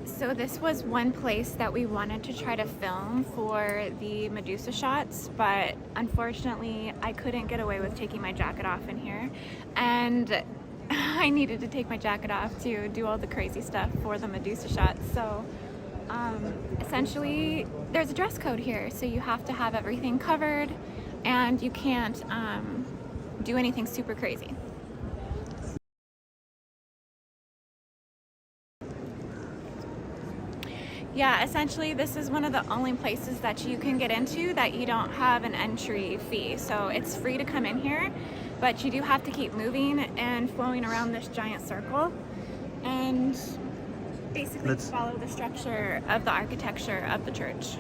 So this was one place that we wanted to try to film for the Medusa shots, but unfortunately I couldn't get away with taking my jacket off in here, and I needed to take my jacket off to do all the crazy stuff for the Medusa shots. So essentially there's a dress code here, so you have to have everything covered and you can't do anything super crazy. Yeah, essentially this is one of the only places that you can get into that you don't have an entry fee. So it's free to come in here, but you do have to keep moving and flowing around this giant circle and basically follow the structure of the architecture of the church.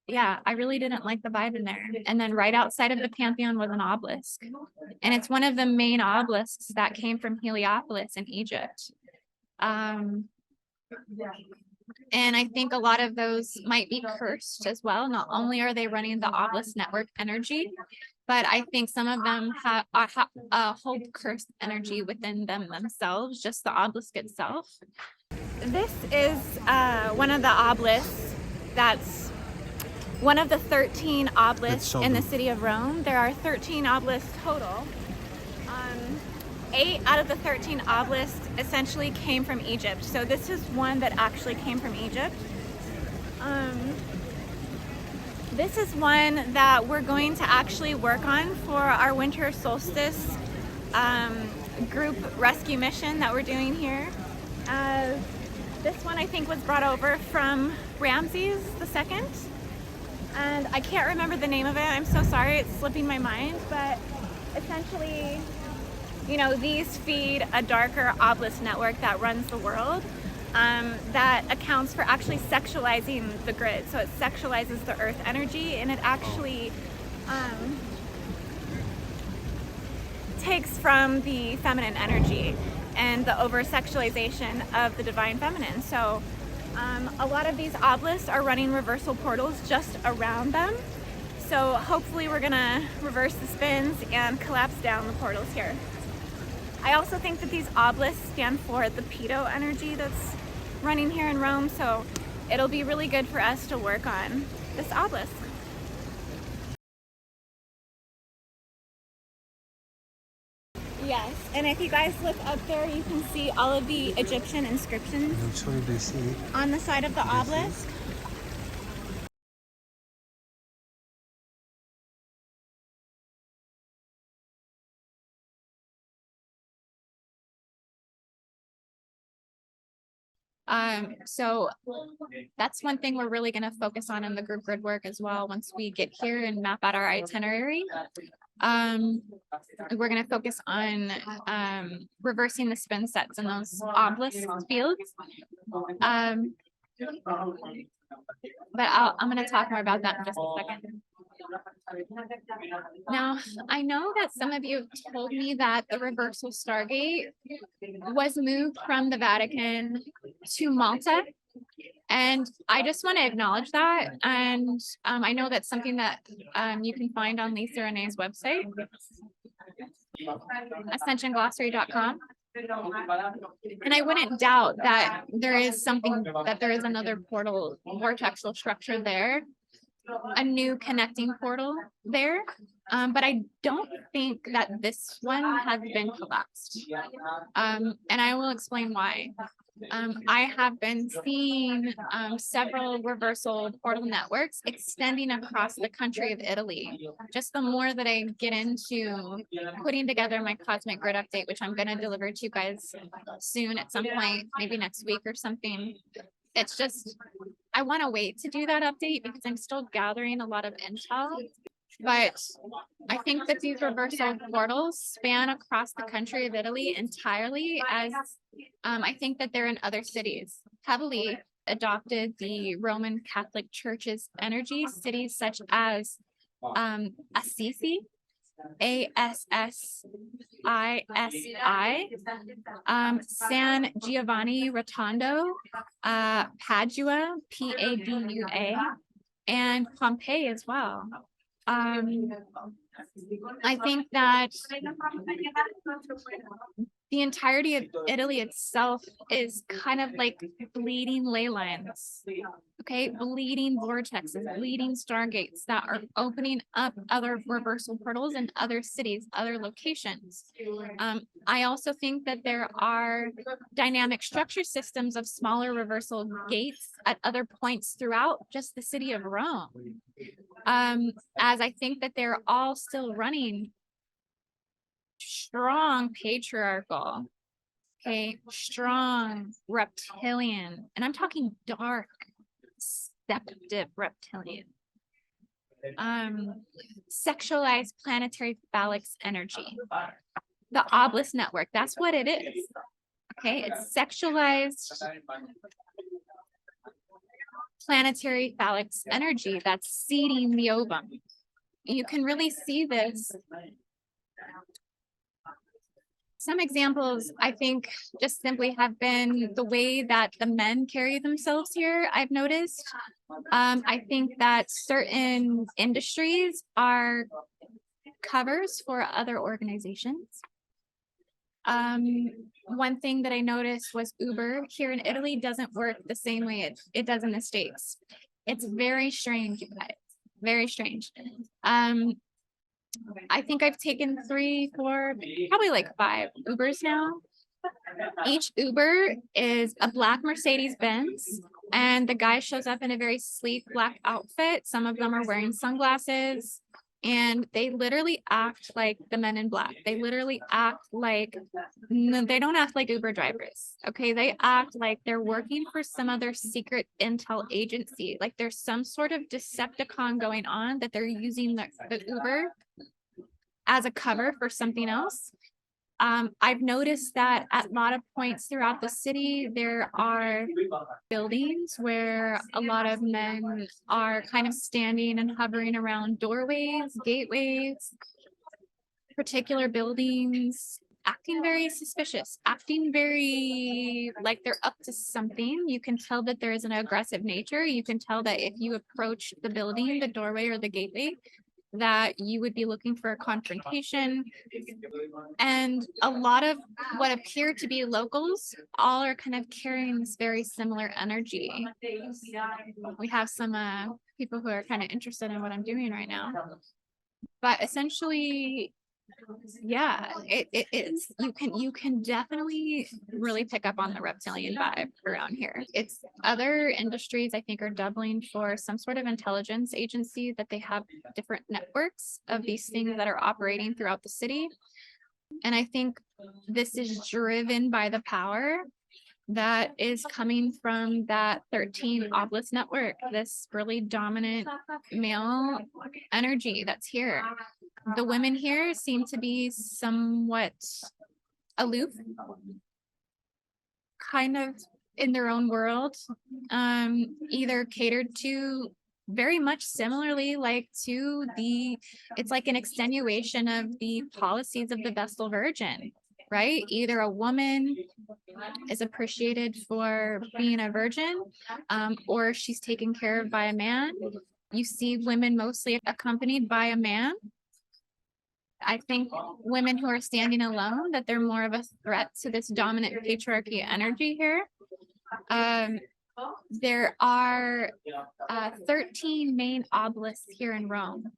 Yeah, I really didn't like the vibe in there. And then right outside of the Pantheon was an obelisk. And it's one of the main obelisks that came from Heliopolis in Egypt. And I think a lot of those might be cursed as well. Not only are they running the obelisk network energy, but I think some of them hold cursed energy within them themselves, just the obelisk itself. This is one of the obelisks that's one of the 13 obelisks in the city of Rome. There are 13 obelisks total. 8 out of the 13 obelisks essentially came from Egypt. So this is one that actually came from Egypt. This is one that we're going to actually work on for our winter solstice group rescue mission that we're doing here. This one I think was brought over from Ramses II. And I can't remember the name of it. I'm so sorry, it's slipping my mind, but essentially, you know, these feed a darker obelisk network that runs the world, that accounts for actually sexualizing the grid. So it sexualizes the earth energy, and it actually takes from the feminine energy and the over-sexualization of the divine feminine. So a lot of these obelisks are running reversal portals just around them. So hopefully we're gonna reverse the spins and collapse down the portals here. I also think that these obelisks stand for the pedo energy that's running here in Rome, so it'll be really good for us to work on this obelisk. Yes, and if you guys look up there, you can see all of the Egyptian inscriptions on the side of the obelisk. So that's one thing we're really going to focus on in the group Gridwork as well. Once we get here and map out our itinerary, we're going to focus on reversing the spin sets in those obelisk fields. But I'm going to talk more about that in just a second. Now, I know that some of you have told me that the reversal Stargate was moved from the Vatican to Malta. And I just want to acknowledge that. And I know that's something that you can find on Lisa Renee's website, ascensionglossary.com. And I wouldn't doubt that there is another portal vortexal structure there, a new connecting portal there. But I don't think that this one has been collapsed. And I will explain why. I have been seeing several reversal portal networks extending across the country of Italy. Just the more that I get into putting together my cosmic grid update, which I'm going to deliver to you guys soon at some point, maybe next week or something. It's just, I want to wait to do that update because I'm still gathering a lot of intel. But I think that these reversal portals span across the country of Italy entirely, as I think that they're in other cities, heavily adopted the Roman Catholic Church's energy, cities such as Assisi, ASSISI, San Giovanni Rotondo, Padua, PADUA, and Pompeii as well. I think that the entirety of Italy itself is kind of like bleeding ley lines, okay? Bleeding vortexes, bleeding stargates that are opening up other reversal portals in other cities, other locations. I also think that there are dynamic structure systems of smaller reversal gates at other points throughout just the city of Rome. As I think that they're all still running strong patriarchal, okay, strong reptilian, and I'm talking dark, deceptive reptilian, sexualized planetary phallic energy. The obelisk network, that's what it is. Okay, it's sexualized planetary phallic energy that's seeding the ovum. You can really see this Some examples, I think, just simply have been the way that the men carry themselves here, I've noticed. I think that certain industries are covers for other organizations. One thing that I noticed was Uber here in Italy doesn't work the same way it does in the States. It's very strange, you guys. Very strange. I think I've taken 3, 4, probably like 5 Ubers now. Each Uber is a black Mercedes Benz, and the guy shows up in a very sleek black outfit. Some of them are wearing sunglasses, and they literally act like the men in black. They literally act like, no, they don't act like Uber drivers. Okay. They act like they're working for some other secret intel agency. Like there's some sort of Decepticon going on that they're using the Uber as a cover for something else. I've noticed that at a lot of points throughout the city, there are buildings where a lot of men are kind of standing and hovering around doorways, gateways, particular buildings, acting very suspicious, acting very like they're up to something. You can tell that there is an aggressive nature. You can tell that if you approach the building, the doorway or the gateway, that you would be looking for a confrontation. And a lot of what appear to be locals all are kind of carrying this very similar energy. We have some people who are kind of interested in what I'm doing right now. But essentially, yeah, it's you can definitely really pick up on the reptilian vibe around here. It's other industries I think are doubling for some sort of intelligence agency, that they have different networks of these things that are operating throughout the city. And I think this is driven by the power that is coming from that 13 obelisk network, this really dominant male energy that's here. The women here seem to be somewhat aloof, kind of in their own world, either catered to very much similarly like to it's like an extenuation of the policies of the Vestal Virgin, right? Either a woman is appreciated for being a virgin, or she's taken care of by a man. You see women mostly accompanied by a man. I think women who are standing alone, that they're more of a threat to this dominant patriarchy energy here. There are 13 main obelisks here in Rome.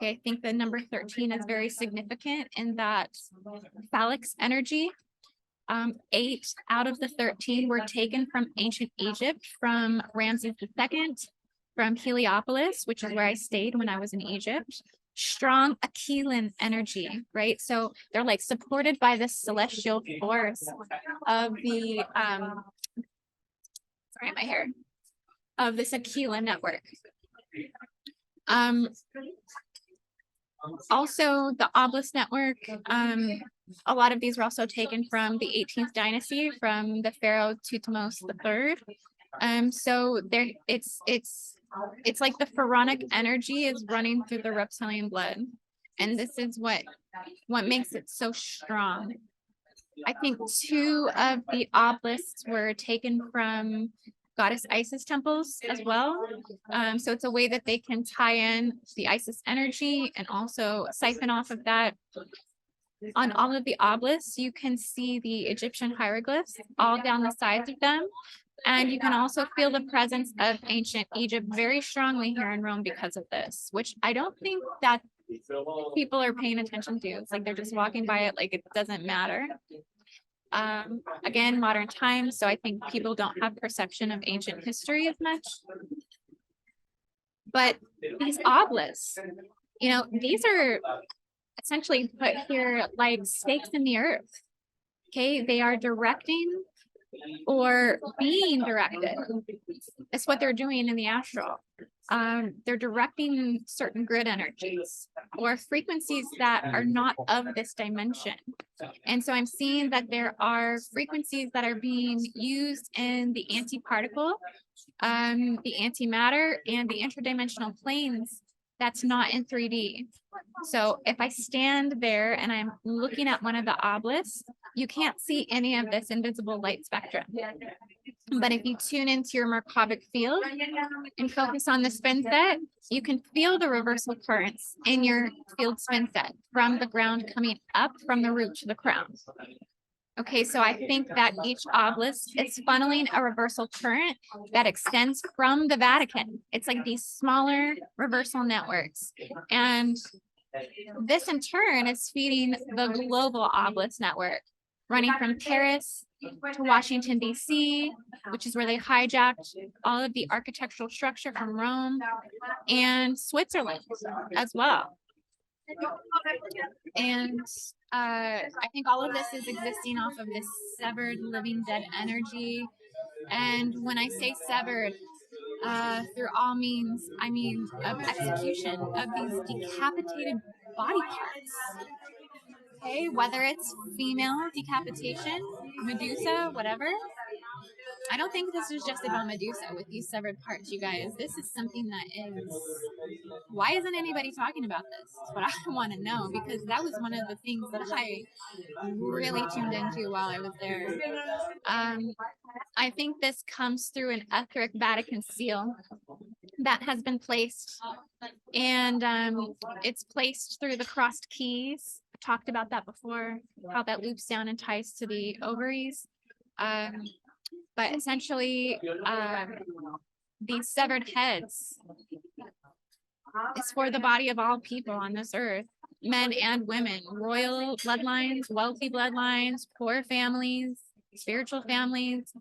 Okay, I think the number 13 is very significant in that phallic energy. 8 out of the 13 were taken from ancient Egypt, from Ramses II, from Heliopolis, which is where I stayed when I was in Egypt. Strong Achelan energy, right? So they're like supported by this celestial force of the sorry, my hair, of this Achelan network. Also the obelisk network, a lot of these were also taken from the 18th dynasty, from the pharaoh Thutmose III. So there it's like the pharaonic energy is running through the reptilian blood, and this is what makes it so strong. I think 2 of the obelisks were taken from goddess Isis temples as well. So it's a way that they can tie in the Isis energy and also siphon off of that. On all of the obelisks, you can see the Egyptian hieroglyphs all down the sides of them. And you can also feel the presence of ancient Egypt very strongly here in Rome because of this, which I don't think that people are paying attention to. It's like they're just walking by it like it doesn't matter. Again, modern times, so I think people don't have perception of ancient history as much. But these obelisks, you know, these are essentially put here like stakes in the earth. Okay, they are directing or being directed. That's what they're doing in the astral. They're directing certain grid energies or frequencies that are not of this dimension. And so I'm seeing that there are frequencies that are being used in the antiparticle, the antimatter, and the interdimensional planes that's not in 3D. So if I stand there and I'm looking at one of the obelisks, you can't see any of this invisible light spectrum. But if you tune into your Merkavah field and focus on the spin set, you can feel the reversal currents in your field spin set from the ground coming up from the root to the crown. Okay, so I think that each obelisk is funneling a reversal current that extends from the Vatican. It's like these smaller reversal networks. And this in turn is feeding the global obelisk network, running from Paris to Washington, D.C., which is where they hijacked all of the architectural structure from Rome, and Switzerland as well. And I think all of this is existing off of this severed living dead energy. And when I say severed, through all means, I mean of execution of these decapitated body parts. Okay, whether it's female decapitation, Medusa, whatever. I don't think this is just about Medusa with these severed parts, you guys. This is something that is... Why isn't anybody talking about this? That's what I want to know, because that was one of the things that I really tuned into while I was there. I think this comes through an etheric Vatican seal that has been placed, and it's placed through the crossed keys. I talked about that before, how that loops down and ties to the ovaries. But essentially, these severed heads is for the body of all people on this earth, men and women, royal bloodlines, wealthy bloodlines, poor families, spiritual families.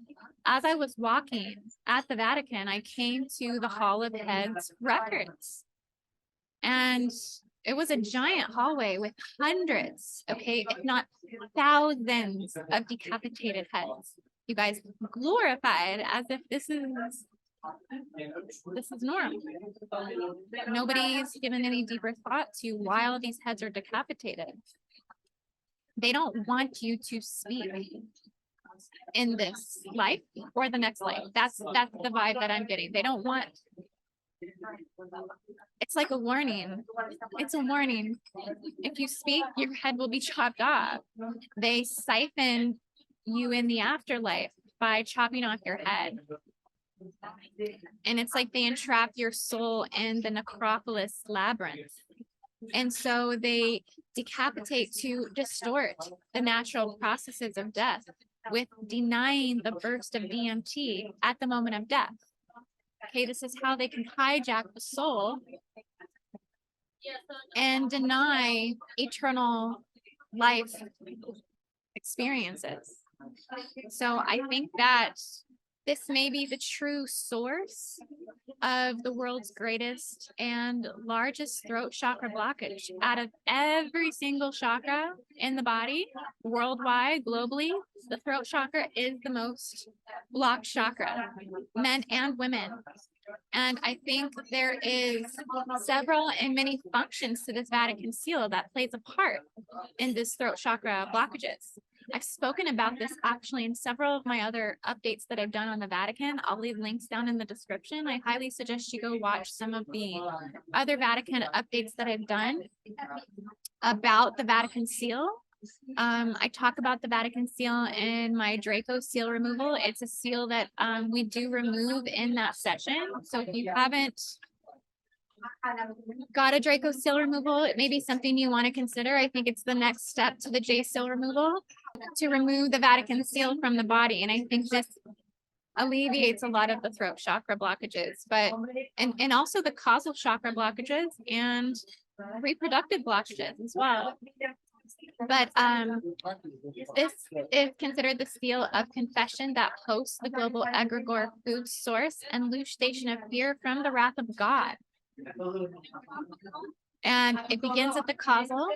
As I was walking at the Vatican, I came to the Hall of Heads records. And it was a giant hallway with hundreds, okay, if not thousands of decapitated heads. You guys glorified as if this is normal. Nobody's given any deeper thought to why all these heads are decapitated. They don't want you to speak in this life or the next life. That's the vibe that I'm getting. They don't want. It's like a warning. It's a warning. If you speak, your head will be chopped off. They siphon you in the afterlife by chopping off your head. And it's like they entrap your soul in the necropolis labyrinth. And so they decapitate to distort the natural processes of death with denying the burst of DMT at the moment of death. Okay, this is how they can hijack the soul and deny eternal life experiences. So I think that this may be the true source of the world's greatest and largest throat chakra blockage. Out of every single chakra in the body, worldwide, globally, the throat chakra is the most blocked chakra, men and women. And I think there is several and many functions to this Vatican seal that plays a part in this throat chakra blockages. I've spoken about this actually in several of my other updates that I've done on the Vatican. I'll leave links down in the description. I highly suggest you go watch some of the other Vatican updates that I've done about the Vatican seal. I talk about the Vatican seal in my Draco seal removal. It's a seal that we do remove in that session. So if you haven't got a Draco seal removal, it may be something you want to consider. I think it's the next step to the J seal removal, to remove the Vatican seal from the body. And I think this alleviates a lot of the throat chakra blockages, but and also the causal chakra blockages and reproductive blockages as well. But this is considered the seal of confession that hosts the global egregore food source and loose station of fear from the wrath of God. And it begins at the causal.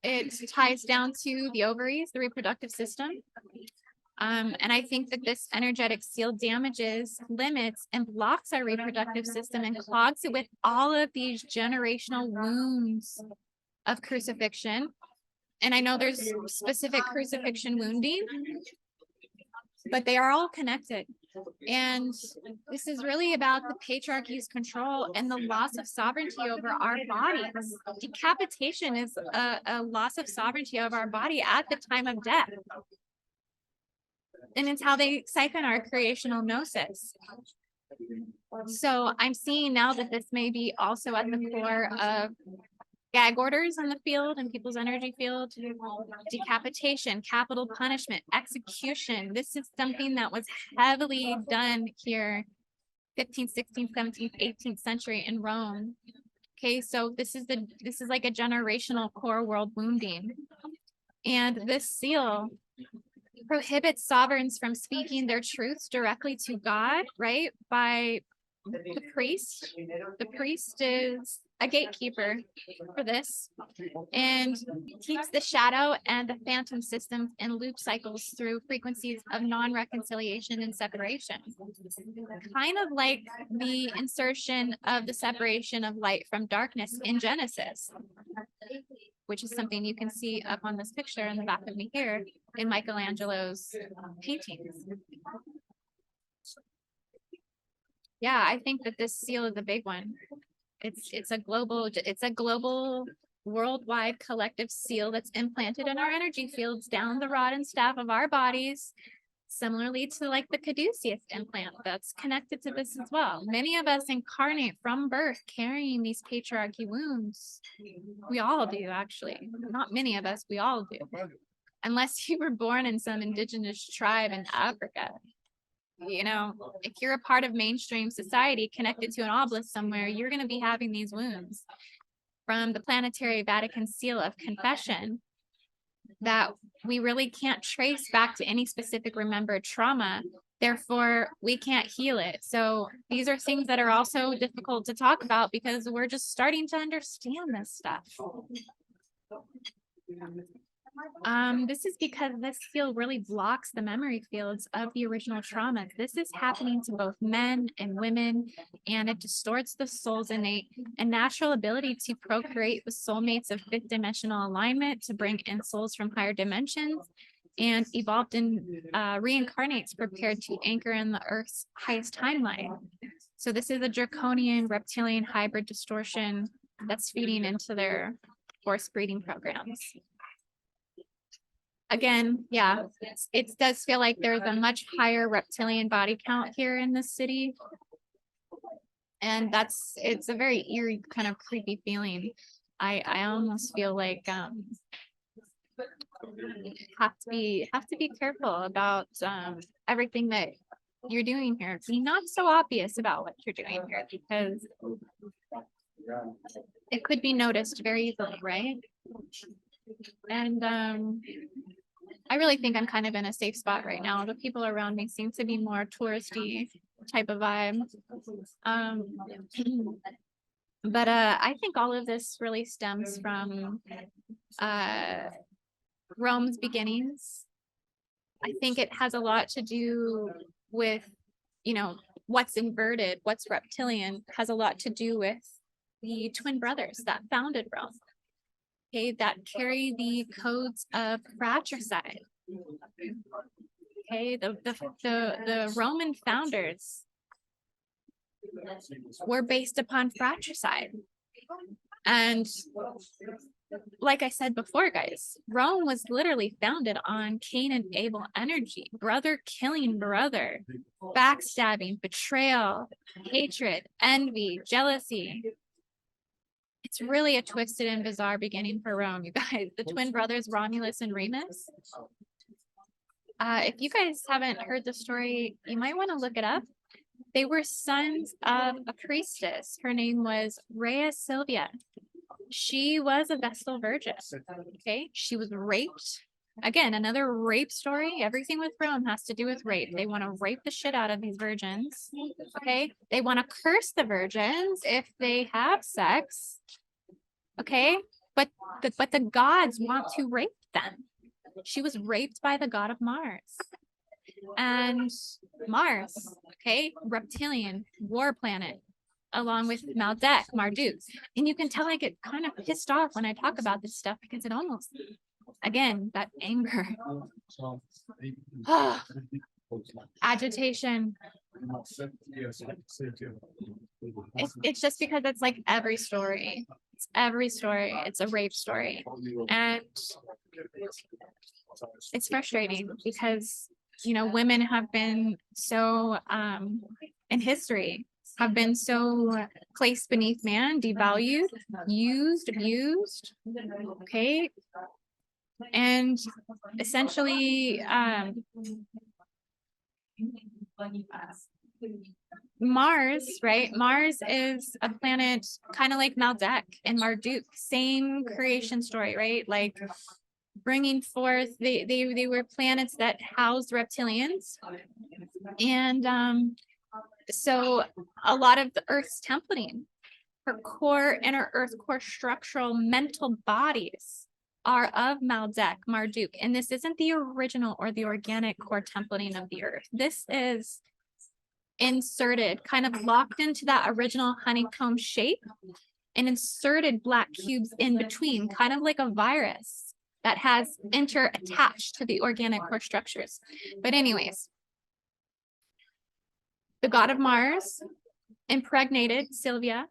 It ties down to the ovaries, the reproductive system. And I think that this energetic seal damages, limits, and blocks our reproductive system and clogs it with all of these generational wounds of crucifixion. And I know there's specific crucifixion wounding, but they are all connected. And this is really about the patriarchy's control and the loss of sovereignty over our bodies. Decapitation is a loss of sovereignty of our body at the time of death. And it's how they siphon our creational gnosis. So I'm seeing now that this may be also at the core of gag orders in the field and people's energy field, decapitation, capital punishment, execution. This is something that was heavily done here 15th, 16th, 17th, 18th century in Rome. Okay, so this is like a generational core world wounding. And this seal prohibits sovereigns from speaking their truths directly to God, right? By the priest. The priest is a gatekeeper for this and keeps the shadow and the phantom systems in loop cycles through frequencies of non-reconciliation and separation. Kind of like the insertion of the separation of light from darkness in Genesis, which is something you can see up on this picture in the back of me here in Michelangelo's paintings. Yeah, I think that this seal is a big one. It's a global worldwide collective seal that's implanted in our energy fields down the rod and staff of our bodies, similarly to like the Caduceus implant that's connected to this as well. Many of us incarnate from birth carrying these patriarchy wounds. We all do, actually. Not many of us, we all do. Unless you were born in some indigenous tribe in Africa. You know, if you're a part of mainstream society connected to an obelisk somewhere, you're going to be having these wounds from the planetary Vatican seal of confession that we really can't trace back to any specific remembered trauma. Therefore, we can't heal it. So these are things that are also difficult to talk about because we're just starting to understand this stuff. This is because this seal really blocks the memory fields of the original trauma. This is happening to both men and women, and it distorts the soul's innate and natural ability to procreate with soulmates of fifth dimensional alignment, to bring in souls from higher dimensions, and evolved in reincarnates prepared to anchor in the Earth's highest timeline. So this is a draconian reptilian hybrid distortion that's feeding into their forced breeding programs. Again, yeah, it does feel like there's a much higher reptilian body count here in this city. And it's a very eerie, kind of creepy feeling. I almost feel like have to be careful about everything that you're doing here. Be not so obvious about what you're doing here because it could be noticed very easily, right? And I really think I'm kind of in a safe spot right now. The people around me seem to be more touristy type of vibe. But I think all of this really stems from Rome's beginnings. I think it has a lot to do with, you know, what's inverted, what's reptilian, has a lot to do with the twin brothers that founded Rome. Okay, that carry the codes of fratricide. Okay, the Roman founders were based upon fratricide. And like I said before, guys, Rome was literally founded on Cain and Abel energy, brother killing brother, backstabbing, betrayal, hatred, envy, jealousy. It's really a twisted and bizarre beginning for Rome, you guys. The twin brothers, Romulus and Remus. If you guys haven't heard the story, you might want to look it up. They were sons of a priestess. Her name was Rhea Silvia. She was a Vestal Virgin. Okay, she was raped. Again, another rape story. Everything with Rome has to do with rape. They want to rape the shit out of these virgins. Okay, they want to curse the virgins if they have sex. Okay, but the gods want to rape them. She was raped by the god of Mars. And Mars, okay, reptilian, war planet, along with Marduk. And you can tell I get kind of pissed off when I talk about this stuff because it almost, again, that anger. agitation. It's just because it's like every story. It's every story. It's a rape story. And it's frustrating because, you know, women have been so, in history, have been so placed beneath man, devalued, used, abused. Okay. And essentially, Mars, right? Mars is a planet kind of like Maldek and Marduk, same creation story, right? Like bringing forth, they were planets that housed reptilians. And so a lot of the Earth's templating, her core, inner Earth core structural mental bodies are of Maldek, Marduk. And this isn't the original or the organic core templating of the Earth. This is inserted, kind of locked into that original honeycomb shape and inserted black cubes in between, kind of like a virus that has attached to the organic core structures. But anyways, the god of Mars impregnated Sylvia,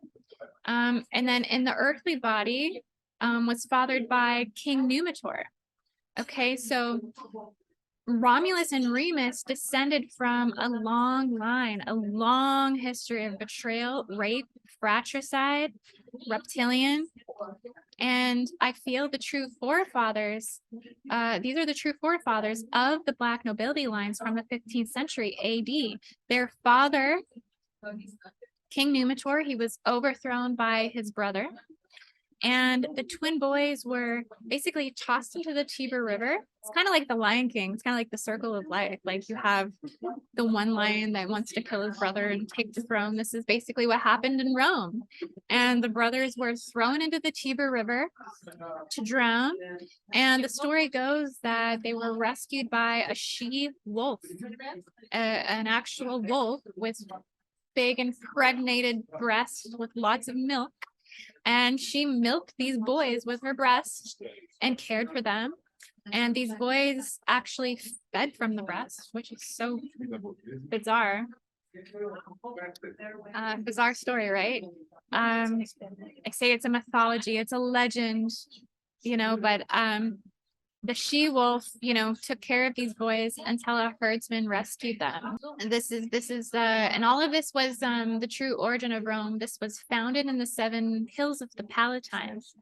and then in the earthly body was fathered by King Numitor. Okay, so Romulus and Remus descended from a long line, a long history of betrayal, rape, fratricide, reptilian. And I feel the true forefathers, these are the true forefathers of the Black nobility lines from the 15th century AD. Their father, King Numitor, he was overthrown by his brother. And the twin boys were basically tossed into the Tiber River. It's kind of like the Lion King. It's kind of like the circle of life. Like you have the one lion that wants to kill his brother and take the throne. This is basically what happened in Rome. And the brothers were thrown into the Tiber River to drown. And the story goes that they were rescued by a she-wolf, an actual wolf with big impregnated breasts with lots of milk. And she milked these boys with her breast and cared for them. And these boys actually fed from the breast, which is so bizarre. Bizarre story, right? I say it's a mythology, it's a legend, you know, but the she-wolf, you know, took care of these boys until a herdsman rescued them. And this is and all of this was the true origin of Rome. This was founded in the 7 hills of the Palatines.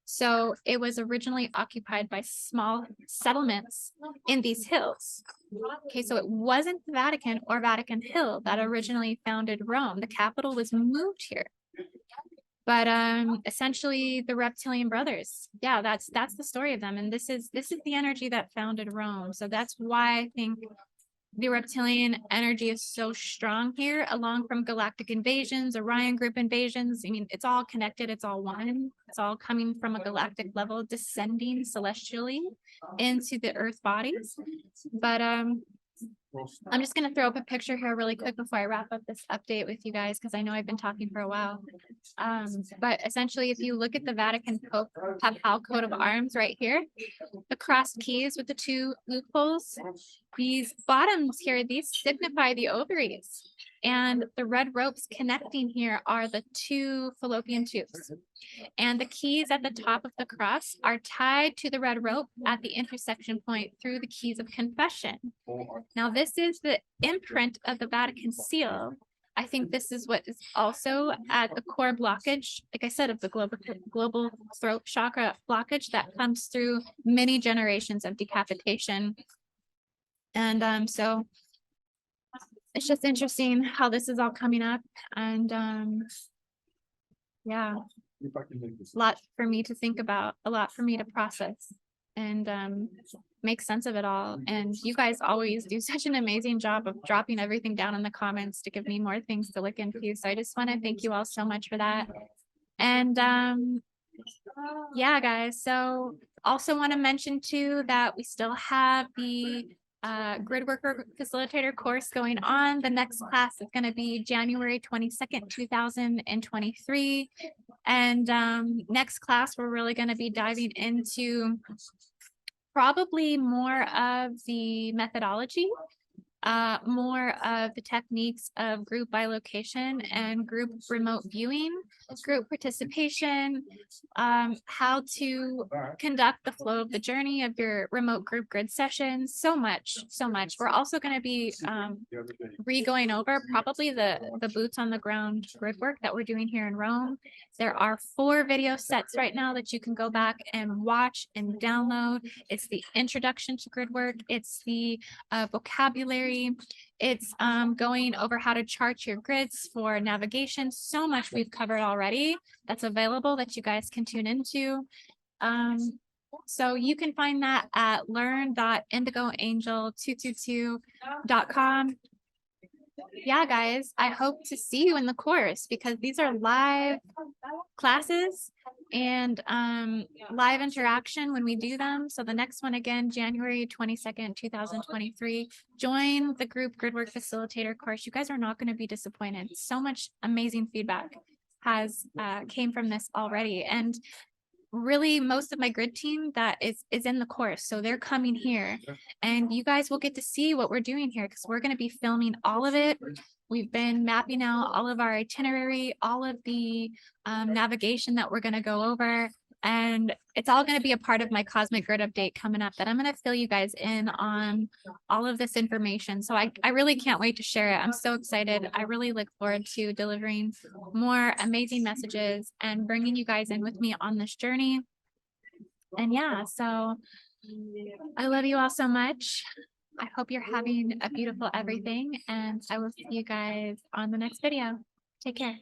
So it was originally occupied by small settlements in these hills. Okay, so it wasn't the Vatican or Vatican Hill that originally founded Rome. The capital was moved here. But essentially the reptilian brothers, yeah, that's the story of them. And this is the energy that founded Rome. So that's why I think the reptilian energy is so strong here, along from galactic invasions, Orion group invasions. I mean, it's all connected, it's all one. It's all coming from a galactic level, descending celestially into the earth bodies. But I'm just going to throw up a picture here really quick before I wrap up this update with you guys, because I know I've been talking for a while. But essentially, if you look at the Vatican Pope Papal coat of arms right here, the crossed keys with the 2 loopholes, these bottoms here, these signify the ovaries. And the red ropes connecting here are the 2 fallopian tubes. And the keys at the top of the cross are tied to the red rope at the intersection point through the keys of confession. Now, this is the imprint of the Vatican seal. I think this is what is also at the core blockage, like I said, of the global throat chakra blockage that comes through many generations of decapitation. And so it's just interesting how this is all coming up. And yeah, a lot for me to think about, a lot for me to process and make sense of it all. And you guys always do such an amazing job of dropping everything down in the comments to give me more things to look into. So I just want to thank you all so much for that. And yeah, guys, so also want to mention too that we still have the Gridwork Facilitator course going on. The next class is going to be January 22nd, 2023. And next class, we're really going to be diving into probably more of the methodology more of the techniques of group by location and group remote viewing, group participation, how to conduct the flow of the journey of your remote group grid sessions. So much, so much. We're also going to be re-going over probably the boots on the ground grid work that we're doing here in Rome. There are 4 video sets right now that you can go back and watch and download. It's the introduction to grid work. It's the vocabulary. It's going over how to chart your grids for navigation. So much we've covered already that's available that you guys can tune into. So you can find that at learn.indigoangel222.com. Yeah, guys, I hope to see you in the course because these are live classes and live interaction when we do them. So the next one again, January 22nd, 2023, join the group Gridwork Facilitator course. You guys are not going to be disappointed. So much amazing feedback has came from this already. And really most of my grid team that is in the course, so they're coming here and you guys will get to see what we're doing here because we're going to be filming all of it. We've been mapping out all of our itinerary, all of the navigation that we're going to go over, and it's all going to be a part of my cosmic grid update coming up that I'm going to fill you guys in on all of this information. So I really can't wait to share it. I'm so excited. I really look forward to delivering more amazing messages and bringing you guys in with me on this journey. And yeah, so I love you all so much. I hope you're having a beautiful everything, and I will see you guys on the next video. Take care.